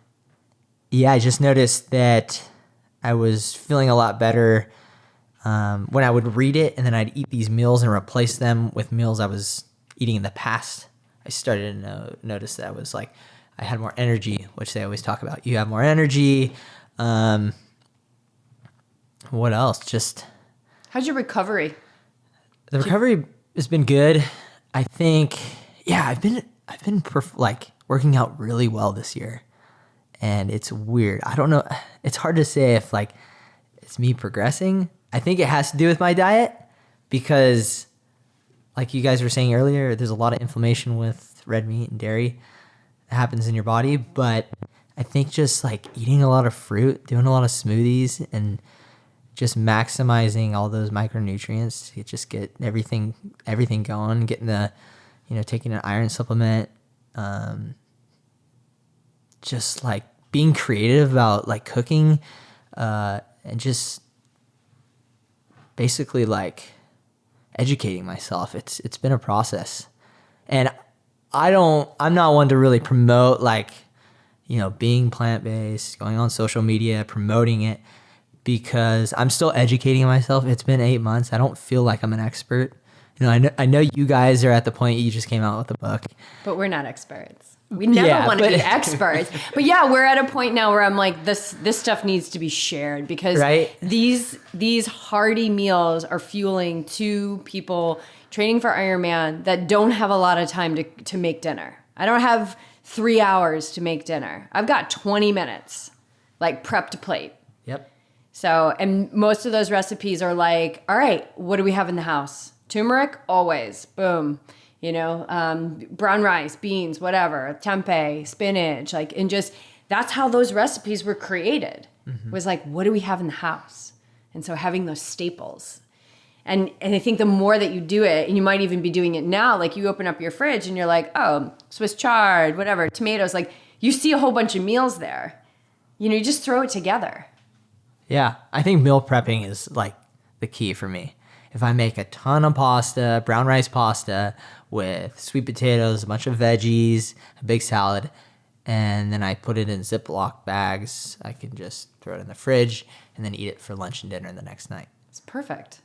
yeah, I just noticed that I was feeling a lot better when I would read it, and then I'd eat these meals and replace them with meals I was eating in the past. I started to notice that I had more energy, which they always talk about. You have more energy. What else? Just... How's your recovery? The recovery has been good. I think, yeah, I've been working out really well this year, and it's weird. I don't know. It's hard to say if it's me progressing. I think it has to do with my diet, because like you guys were saying earlier, there's a lot of inflammation with red meat and dairy that happens in your body. But I think just eating a lot of fruit, doing a lot of smoothies, and just maximizing all those micronutrients to just get everything going, getting the, taking an iron supplement, just being creative about cooking, and just basically educating myself. It's been a process, and I'm not one to really promote being plant-based, going on social media, promoting it, because I'm still educating myself. It's been 8 months. I don't feel like I'm an expert. I know you guys are at the point you just came out with a book. But we're not experts. We never want to be experts. But yeah, we're at a point now where I'm this stuff needs to be shared, because these hearty meals are fueling 2 people training for Ironman that don't have a lot of time to make dinner. I don't have 3 hours to make dinner. I've got 20 minutes, prep to plate. Yep. So, and most of those recipes are all right, what do we have in the house? Turmeric, always, boom. Brown rice, beans, whatever, tempeh, spinach, and just, that's how those recipes were created. Mm-hmm. Was what do we have in the house? And so having those staples. And I think the more that you do it, and you might even be doing it now, like you open up your fridge and you're like, oh, Swiss chard, whatever, tomatoes, like you see a whole bunch of meals there. You know, you just throw it together. Yeah, I think meal prepping is like the key for me. If I make a ton of pasta, brown rice pasta with sweet potatoes, a bunch of veggies, a big salad, and then I put it in Ziploc bags, I can just throw it in the fridge and then eat it for lunch and dinner the next night. It's perfect.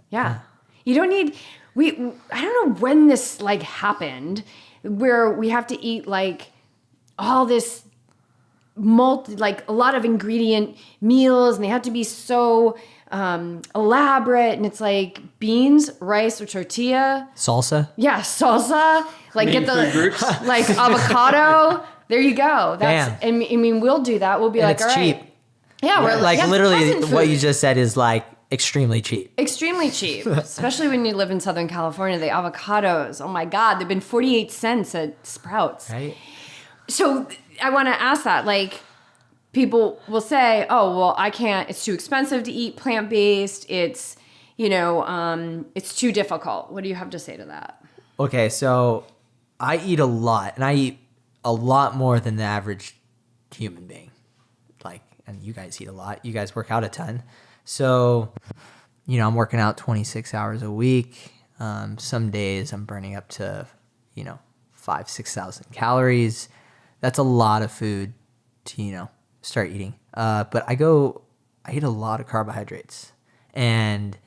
Yeah. You don't need, I don't know when this like happened where we have to eat like all this like a lot of ingredient meals, and they have to be so elaborate, and it's like beans, rice, or tortilla. Salsa? Yeah, salsa. Like Main get the food groups. like avocado. There you go. That's I mean we'll do that. We'll be And like, it's all right. cheap. Yeah, we're Like yeah, it's literally peasant what food. you just said is like extremely cheap. Extremely cheap, especially when you live in Southern California. The avocados, oh my God, they've been 48 cents at Sprouts. Right? So I want to ask that, like, people will say, oh, well, I can't, it's too expensive to eat plant-based. It's, you know, it's too difficult. What do you have to say to that? Okay, so I eat a lot, and I eat a lot more than the average human being. Like, and you guys eat a lot. You guys work out a ton. So, you know, I'm working out 26 hours a week. Some days I'm burning up to, you know, 6,000 calories. That's a lot of food to, you know, start eating. But I eat a lot of carbohydrates, and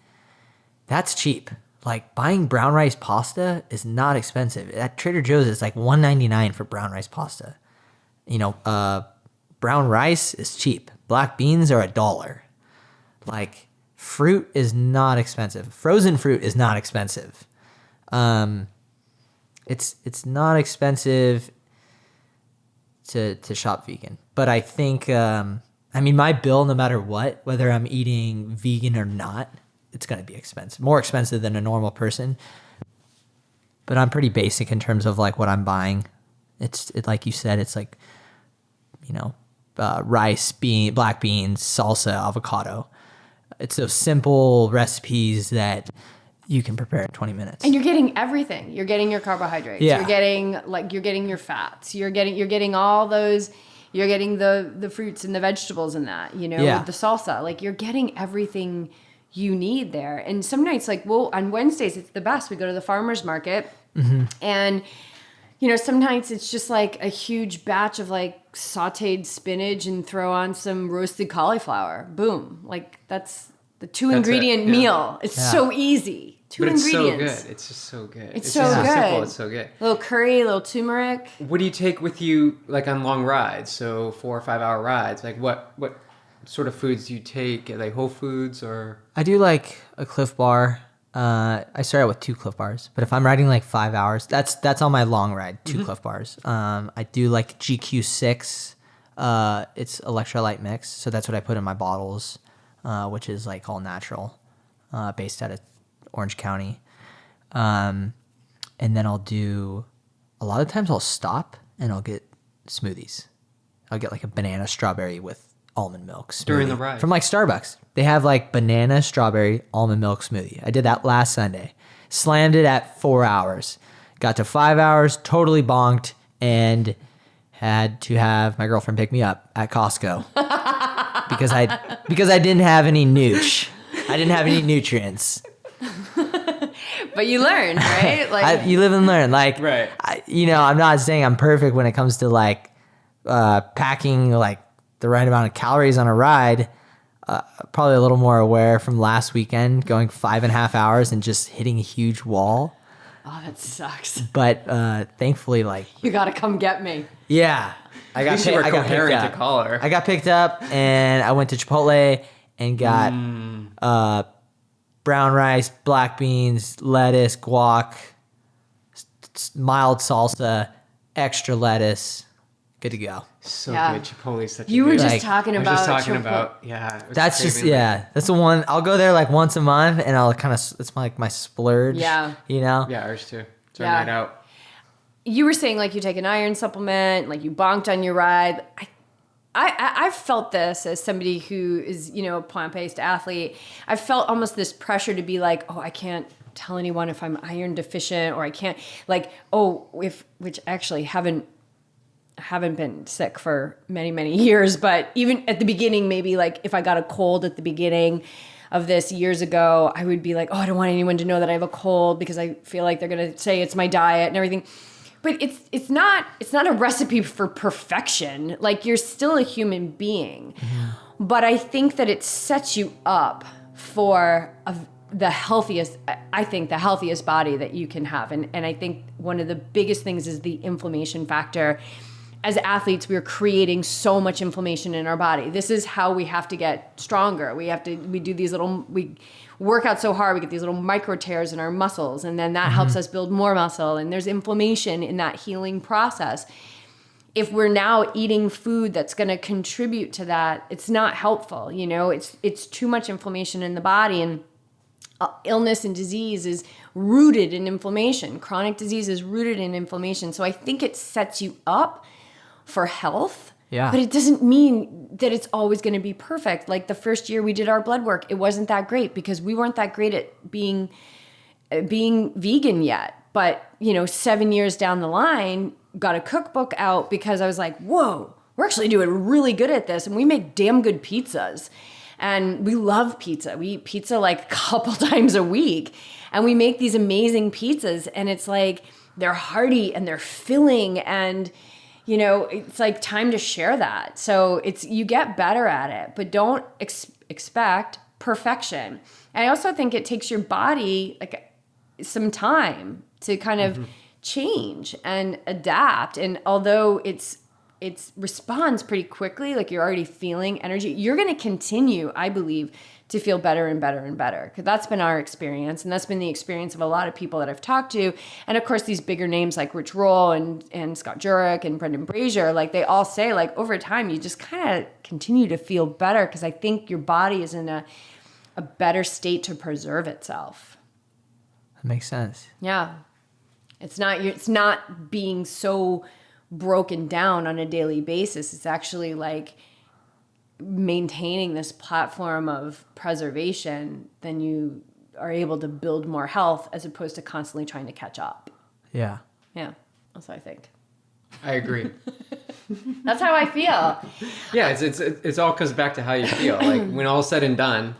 that's cheap. Like buying brown rice pasta is not expensive. At Trader Joe's, it's like $1.99 for brown rice pasta. You know, brown rice is cheap. Black beans are $1. Like fruit is not expensive. Frozen fruit is not expensive. It's not expensive to shop vegan. But I think, I mean, my bill, no matter what, whether I'm eating vegan or not, it's going to be expensive. More expensive than a normal person. But I'm pretty basic in terms of like what I'm buying. It's like you said, it's like, you know, rice, black beans, salsa, avocado. It's those simple recipes that you can prepare in 20 minutes. And you're getting everything. You're getting your carbohydrates. Yeah. You're getting your fats. You're getting all those. You're getting the fruits and the vegetables in that, you know, Yeah. with the salsa. Like you're getting everything you need there. And some nights, like, well, on Wednesdays, it's the best. We go to the farmer's market and, you know, some nights it's just like a huge batch of like sauteed spinach and throw on some roasted cauliflower. Boom. Like that's the two ingredient meal. It's so easy. Two But it's ingredients. so good. It's just so good. It's just so good. simple. It's so good. A little curry, a little turmeric. What do you take with you, like on long rides? So 4 or 5 hour rides. Like what sort of foods do you take? Are they whole foods or? I do like a Cliff Bar. I start out with 2 Cliff Bars, but if I'm riding like 5 hours, that's on my long ride, 2 Cliff Bars. I do like GQ6. It's electrolyte mix, so that's what I put in my bottles, which is like all natural, based out of Orange County. And then I'll do, a lot of times I'll stop and I'll get smoothies. I'll get like a banana strawberry with almond milk smoothie. During the ride. From like Starbucks. They have like banana strawberry almond milk smoothie. I did that last Sunday. Slammed it at 4 hours. Got to 5 hours, totally bonked, and had to have my girlfriend pick me up at Costco because I didn't have any nooch. I didn't have any nutrients. But you learn, right? Like You live and learn. Like, Right. I'm not saying I'm perfect when it comes to like packing like the right amount of calories on a ride. Probably a little more aware from last weekend, going 5.5 hours and just hitting a huge wall. oh, that sucks. But thankfully, like, You gotta come get me. yeah, I At least you were coherent to call her. I got picked up and I went to Chipotle and got brown rice, black beans, lettuce, guac, mild salsa, extra lettuce. Good to go. So Yeah. good. Chipotle's such You a were good. just Like, talking I was about just talking Chipotle. about, yeah. it was That's just, craving. that's the one. I'll go there like once a month and I'll kind of, it's like my splurge. Yeah. You know? Yeah, ours too. It's our Yeah. night out. You were saying like you take an iron supplement, like you bonked on your ride. I've felt this as somebody who is, a plant-based athlete. I've felt almost this pressure to be like, oh, I can't tell anyone if I'm iron deficient, or I can't which actually haven't been sick for many, many years. But even at the beginning, maybe like if I got a cold at the beginning of this years ago, I would be like, oh, I don't want anyone to know that I have a cold because I feel like they're going to say it's my diet and everything. But it's not a recipe for perfection. Like, you're still a human being. Mm-hmm. But I think that it sets you up for the healthiest body that you can have. And I think one of the biggest things is the inflammation factor. As athletes, we're creating so much inflammation in our body. This is how we have to get stronger. We work out so hard, we get these little micro tears in our muscles, and then that helps us build more muscle, and there's inflammation in that healing process. If we're now eating food that's going to contribute to that, it's not helpful. It's too much inflammation in the body, and illness and disease is rooted in inflammation. Chronic disease is rooted in inflammation. So I think it sets you up for health. Yeah. But it doesn't mean that it's always going to be perfect. Like the first year we did our blood work, it wasn't that great because we weren't that great at being vegan yet. But, 7 years down the line, got a cookbook out because I was like, whoa, we're actually doing really good at this. And we make damn good pizzas. And we love pizza. We eat pizza like a couple times a week. And we make these amazing pizzas. And it's like, they're hearty and they're filling, and it's like time to share that. So you get better at it, but don't expect perfection. And I also think it takes your body like some time to kind of change and adapt. And although it responds pretty quickly, like you're already feeling energy, you're going to continue, I believe, to feel better and better and better. Because that's been our experience, and that's been the experience of a lot of people that I've talked to. And of course, these bigger names like Rich Roll and Scott Jurek and Brendan Brazier, like they all say, like over time, you just kind of continue to feel better because I think your body is in a better state to preserve itself. That makes sense. Yeah. It's not being so broken down on a daily basis. It's actually like maintaining this platform of preservation, then you are able to build more health as opposed to constantly trying to catch up. Yeah. Yeah. That's what I think. I agree. That's how I feel. Yeah, it's all comes back to how you feel. Like when all's said and done,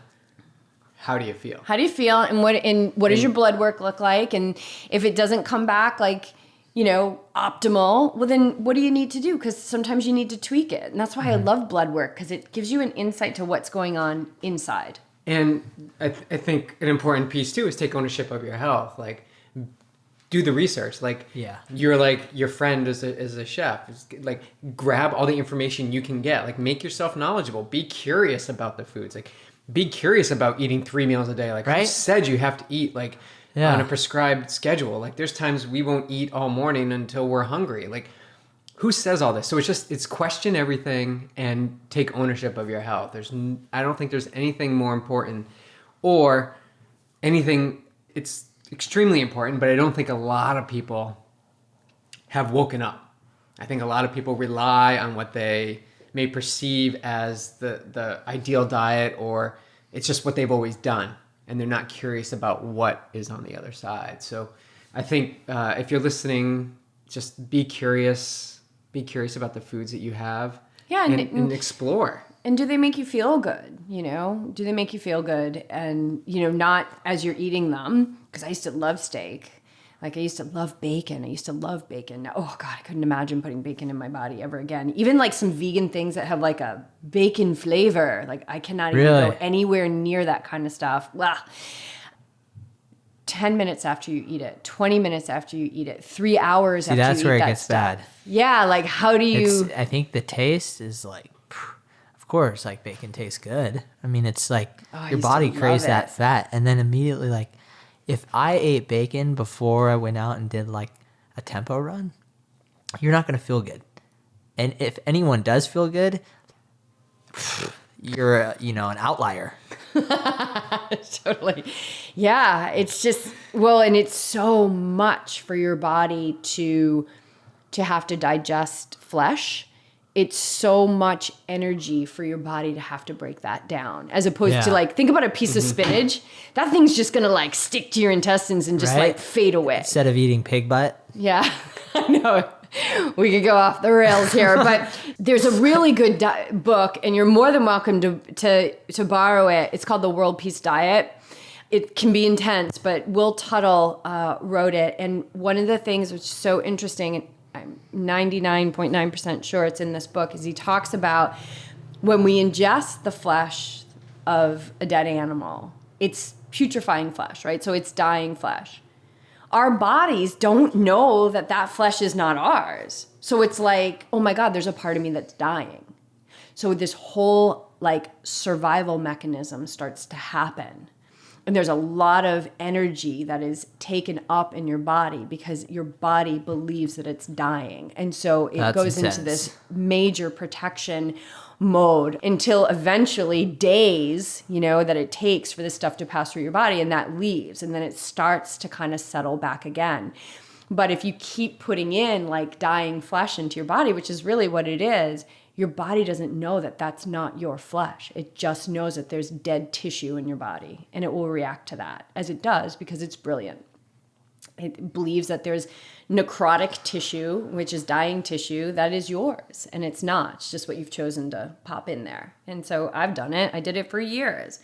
how do you feel? How do you feel, and what does your blood work look like? And if it doesn't come back like, optimal, well then what do you need to do? Because sometimes you need to tweak it. And that's why I love blood work, because it gives you an insight to what's going on inside. And I think an important piece too is take ownership of your health. Like, do the research. Like, you're like your friend as a chef. Like, grab all the information you can get. Like, make yourself knowledgeable. Be curious about the foods. Like, be curious about eating 3 meals a day. Like, right? Who said you have to eat on a prescribed schedule? Like, there's times we won't eat all morning until we're hungry. Like, who says all this? So it's question everything and take ownership of your health. I don't think there's anything more important or anything. It's extremely important, but I don't think a lot of people have woken up. I think a lot of people rely on what they may perceive as the ideal diet, or it's just what they've always done, and they're not curious about what is on the other side. So I think if you're listening, just be curious about the foods that you have, and explore. And do they make you feel good? Do they make you feel good? And, not as you're eating them, because I used to love steak. Like, I used to love bacon. Oh, God, I couldn't imagine putting bacon in my body ever again. Even, like, some vegan things that have, like, a bacon flavor. Like, I cannot even go anywhere near that kind of stuff. Well, 10 minutes after you eat it, 20 minutes after you eat it, 3 hours after you eat that stuff. That's where it gets bad. Yeah, like, how do you... I think the taste is, like, of course, like, bacon tastes good. I mean, it's like your body craves that fat. And then immediately, like, if I ate bacon before I went out and did like a tempo run, you're not going to feel good. And if anyone does feel good, you're an outlier. Totally. Yeah, it's just, and it's so much for your body to have to digest flesh. it's so much energy for your body to have to break that down, as opposed to Yeah. like, think about a piece of spinach. That thing's just gonna like stick to your intestines and just Right? like fade away. Instead of eating pig butt. Yeah, I know. We could go off the rails here, but there's a really good book, and you're more than welcome to borrow it. It's called The World Peace Diet. It can be intense, but Will Tuttle wrote it. And one of the things which is so interesting, and I'm 99.9% sure it's in this book, is he talks about when we ingest the flesh of a dead animal, it's putrefying flesh, right? So it's dying flesh. Our bodies don't know that that flesh is not ours. So it's like, oh my God, there's a part of me that's dying. So this whole like survival mechanism starts to happen. And there's a lot of energy that is taken up in your body because your body believes that it's dying. And so it goes into this major protection mode until eventually days, that it takes for this stuff to pass through your body, and that leaves. And then it starts to kind of settle back again. But if you keep putting in like dying flesh into your body, which is really what it is, your body doesn't know that that's not your flesh. It just knows that there's dead tissue in your body, and it will react to that, as it does because it's brilliant. It believes that there's necrotic tissue, which is dying tissue, that is yours, and it's not. It's just what you've chosen to pop in there. And so I've done it. I did it for years.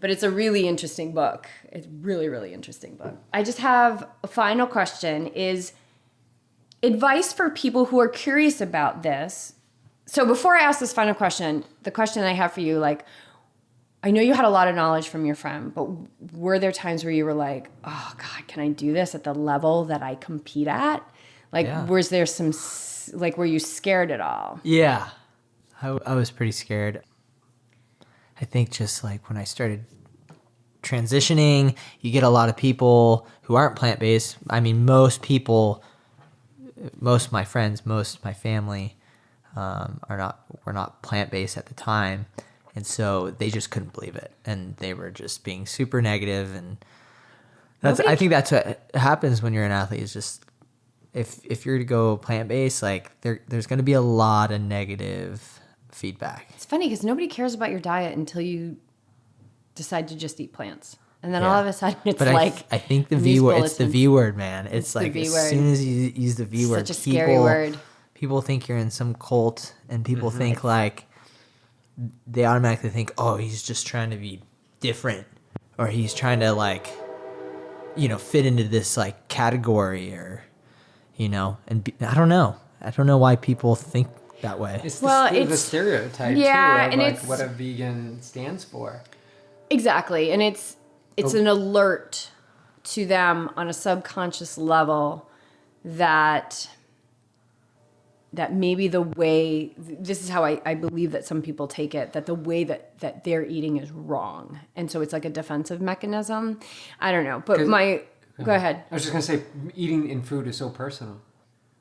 But it's a really interesting book. It's really, really interesting book. I just have a final question, is advice for people who are curious about this. So before I ask this final question, the question I have for you, like, I know you had a lot of knowledge from your friend, but were there times where you were like, oh God, can I do this at the level that I compete at? Like, was there some, like, were you scared at all? Yeah, I was pretty scared. I think just like when I started transitioning, you get a lot of people who aren't plant-based. I mean, most people, most of my friends, most of my family were not plant-based at the time. And so they just couldn't believe it. And they were just being super negative. And I think that's what happens when you're an athlete, is just if you're to go plant-based, like there's going to be a lot of negative feedback. It's funny because nobody cares about your diet until you decide to just eat plants. And then all of a sudden it's I think the V word, it's the V word, man. It's like as soon as you use the V word, such a scary word. People think you're in some cult, and people think like, they automatically think, oh, he's just trying to be different, or he's trying to like, fit into this like category, or, I don't know why people think that way. It's the stereotype too, of and like it's what a vegan stands for. Exactly. And it's an alert to them on a subconscious level that maybe the way, this is how I believe that some people take it, that the way that they're eating is wrong. And so it's like a defensive mechanism. I don't know. But go ahead. I was just going to say, eating in food is so personal.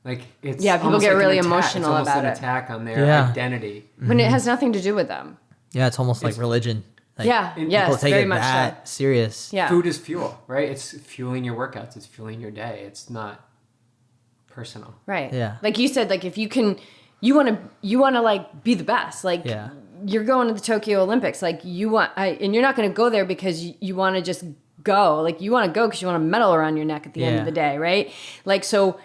Like, it's people get like really emotional about it. It's almost an attack on their identity. When it has nothing to do with them. Yeah, it's almost like religion. Like, people take very it much that serious. Yeah. Food is fuel, right? It's fueling your workouts. It's fueling your day. It's not personal. Right. Yeah. Like you said, like if you want to like be the best. Like you're going to the Tokyo Olympics. Like and you're not going to go there because you want to just go. Like you want to go because you want a medal around your neck at the end of the day, right? Like, so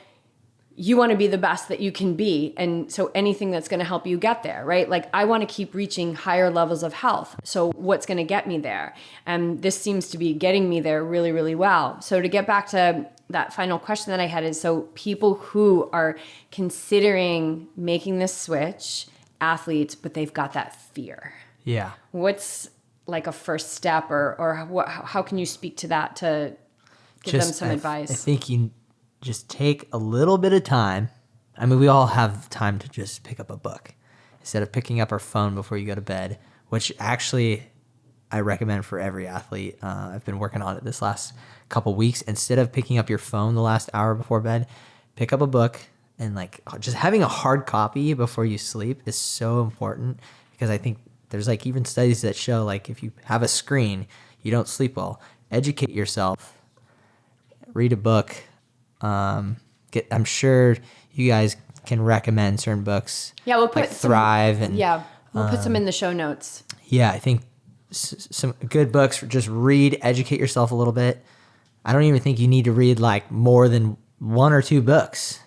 you want to be the best that you can be. And so anything that's going to help you get there, right? Like I want to keep reaching higher levels of health. So what's going to get me there? And this seems to be getting me there really, really well. So to get back to that final question that I had is, so people who are considering making this switch, athletes, but they've got that fear. Yeah. What's like a first step or how can you speak to that to give them some advice? I think you just take a little bit of time. I mean, we all have time to just pick up a book instead of picking up our phone before you go to bed, which actually I recommend for every athlete. I've been working on it this last couple weeks. Instead of picking up your phone the last hour before bed, pick up a book, and like just having a hard copy before you sleep is so important, because I think there's like even studies that show like if you have a screen, you don't sleep well. Educate yourself, read a book. I'm sure you guys can recommend certain books. Yeah, we'll put like Thrive and we'll put some in the show notes. yeah, I think some good books. Just read, educate yourself a little bit. I don't even think you need to read like more than 1 or 2 books,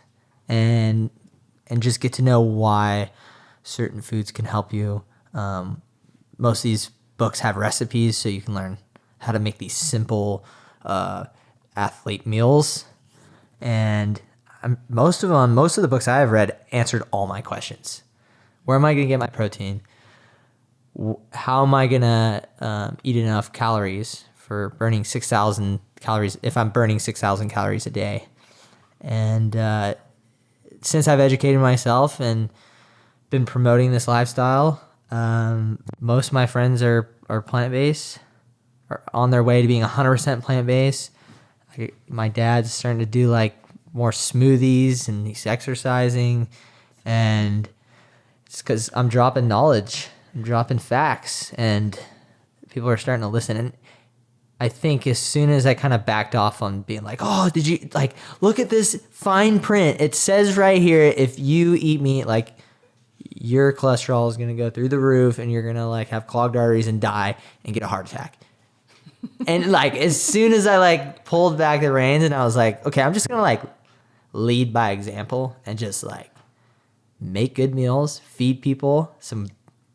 and just get to know why certain foods can help you. Most of these books have recipes, so you can learn how to make these simple athlete meals. And most of the books I have read answered all my questions. Where am I going to get my protein? How am I going to eat enough calories for burning 6,000 calories if I'm burning 6,000 calories a day? And since I've educated myself and been promoting this lifestyle, most of my friends are plant-based, are on their way to being 100% plant-based. My dad's starting to do like more smoothies, and he's exercising, and it's because I'm dropping knowledge, I'm dropping facts, and people are starting to listen. And I think as soon as I kind of backed off on being like, oh, did you like look at this fine print? It says right here, if you eat meat, like your cholesterol is gonna go through the roof, and you're gonna like have clogged arteries and die and get a heart attack. And like as soon as I like pulled back the reins and I was like, okay, I'm just gonna like lead by example and just like make good meals, feed people some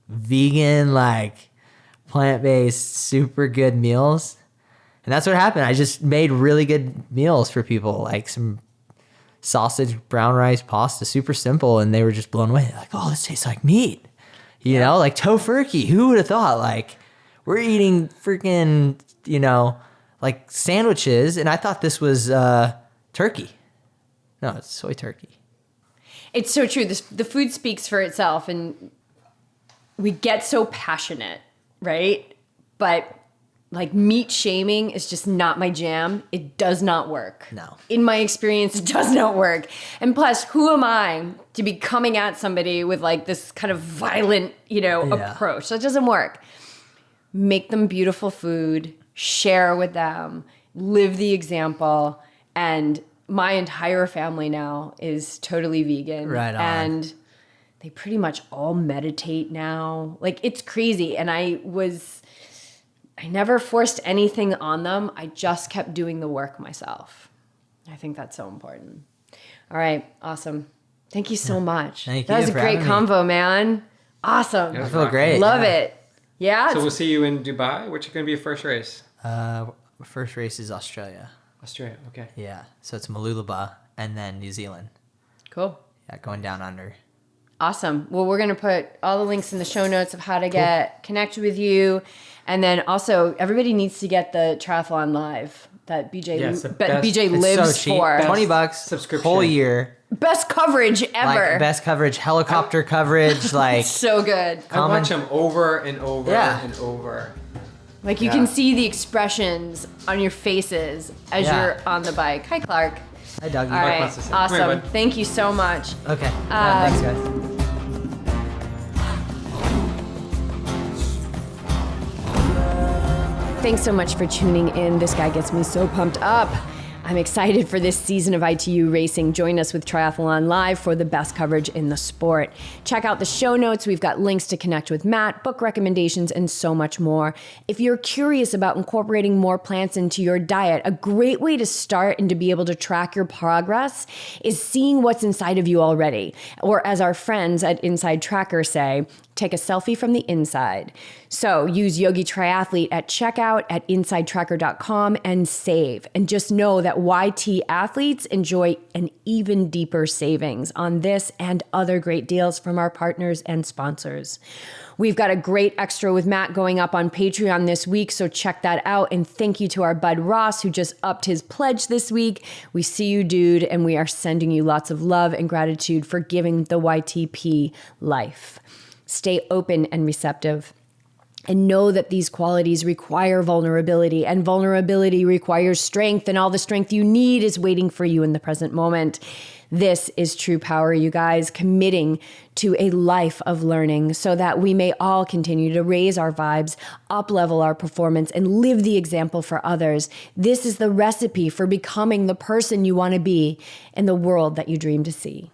vegan, like plant-based, super good meals. And that's what happened. I just made really good meals for people, like some sausage, brown rice, pasta, super simple. And they were just blown away. They're like, oh, this tastes like meat. You know, like tofurkey. Who would have thought? Like, we're eating freaking, like sandwiches. And I thought this was turkey. No, it's soy turkey. It's so true. The food speaks for itself, and we get so passionate, right? But like meat shaming is just not my jam. It does not work. No. In my experience, it does not work. And plus, who am I to be coming at somebody with like this kind of violent, approach? That doesn't work. Make them beautiful food, share with them, live the example. And my entire family now is totally vegan. Right on. And they pretty much all meditate now. Like, it's crazy. And I never forced anything on them. I just kept doing the work myself. I think that's so important. All right. Awesome. Thank you so much. Thank that you was a for great having me. convo, man. Awesome. Yeah, I feel great. Love it. Yeah. So we'll see you in Dubai. What's going to be your first race? First race is Australia. Australia. Okay. Yeah. So it's Mooloolaba and then New Zealand. Cool. Yeah, going down under. Awesome. Well, we're going to put all the links in the show notes of how to get connected with you. And then also, everybody needs to get the Triathlon Live that BJ, Yes, the best- BJ It's lives so cheap. for. $20 subscription. whole year. Best coverage ever. Like best coverage, helicopter coverage, like So good. I watch them over and over Yeah. and over. Like, you Yeah. can see the expressions on your faces as Yeah. you're on the bike. Hi, Clark. Hi, Doug. All right. wants to say. Come here, Awesome. bud. Thank you so much. Okay. Yeah, thanks, guys. Thanks so much for tuning in. This guy gets me so pumped up. I'm excited for this season of ITU racing. Join us with Triathlon Live for the best coverage in the sport. Check out the show notes. We've got links to connect with Matt, book recommendations, and so much more. If you're curious about incorporating more plants into your diet, a great way to start and to be able to track your progress is seeing what's inside of you already. Or as our friends at Inside Tracker say, take a selfie from the inside. So use Yogi Triathlete at checkout at insidetracker.com and save. And just know that YT athletes enjoy an even deeper savings on this and other great deals from our partners and sponsors. We've got a great extra with Matt going up on Patreon this week, so check that out. And thank you to our bud Ross, who just upped his pledge this week. We see you, dude, and we are sending you lots of love and gratitude for giving the YTP life. Stay open and receptive. And know that these qualities require vulnerability, and vulnerability requires strength, and all the strength you need is waiting for you in the present moment. This is true power, you guys, committing to a life of learning so that we may all continue to raise our vibes, up-level our performance, and live the example for others. This is the recipe for becoming the person you want to be in the world that you dream to see.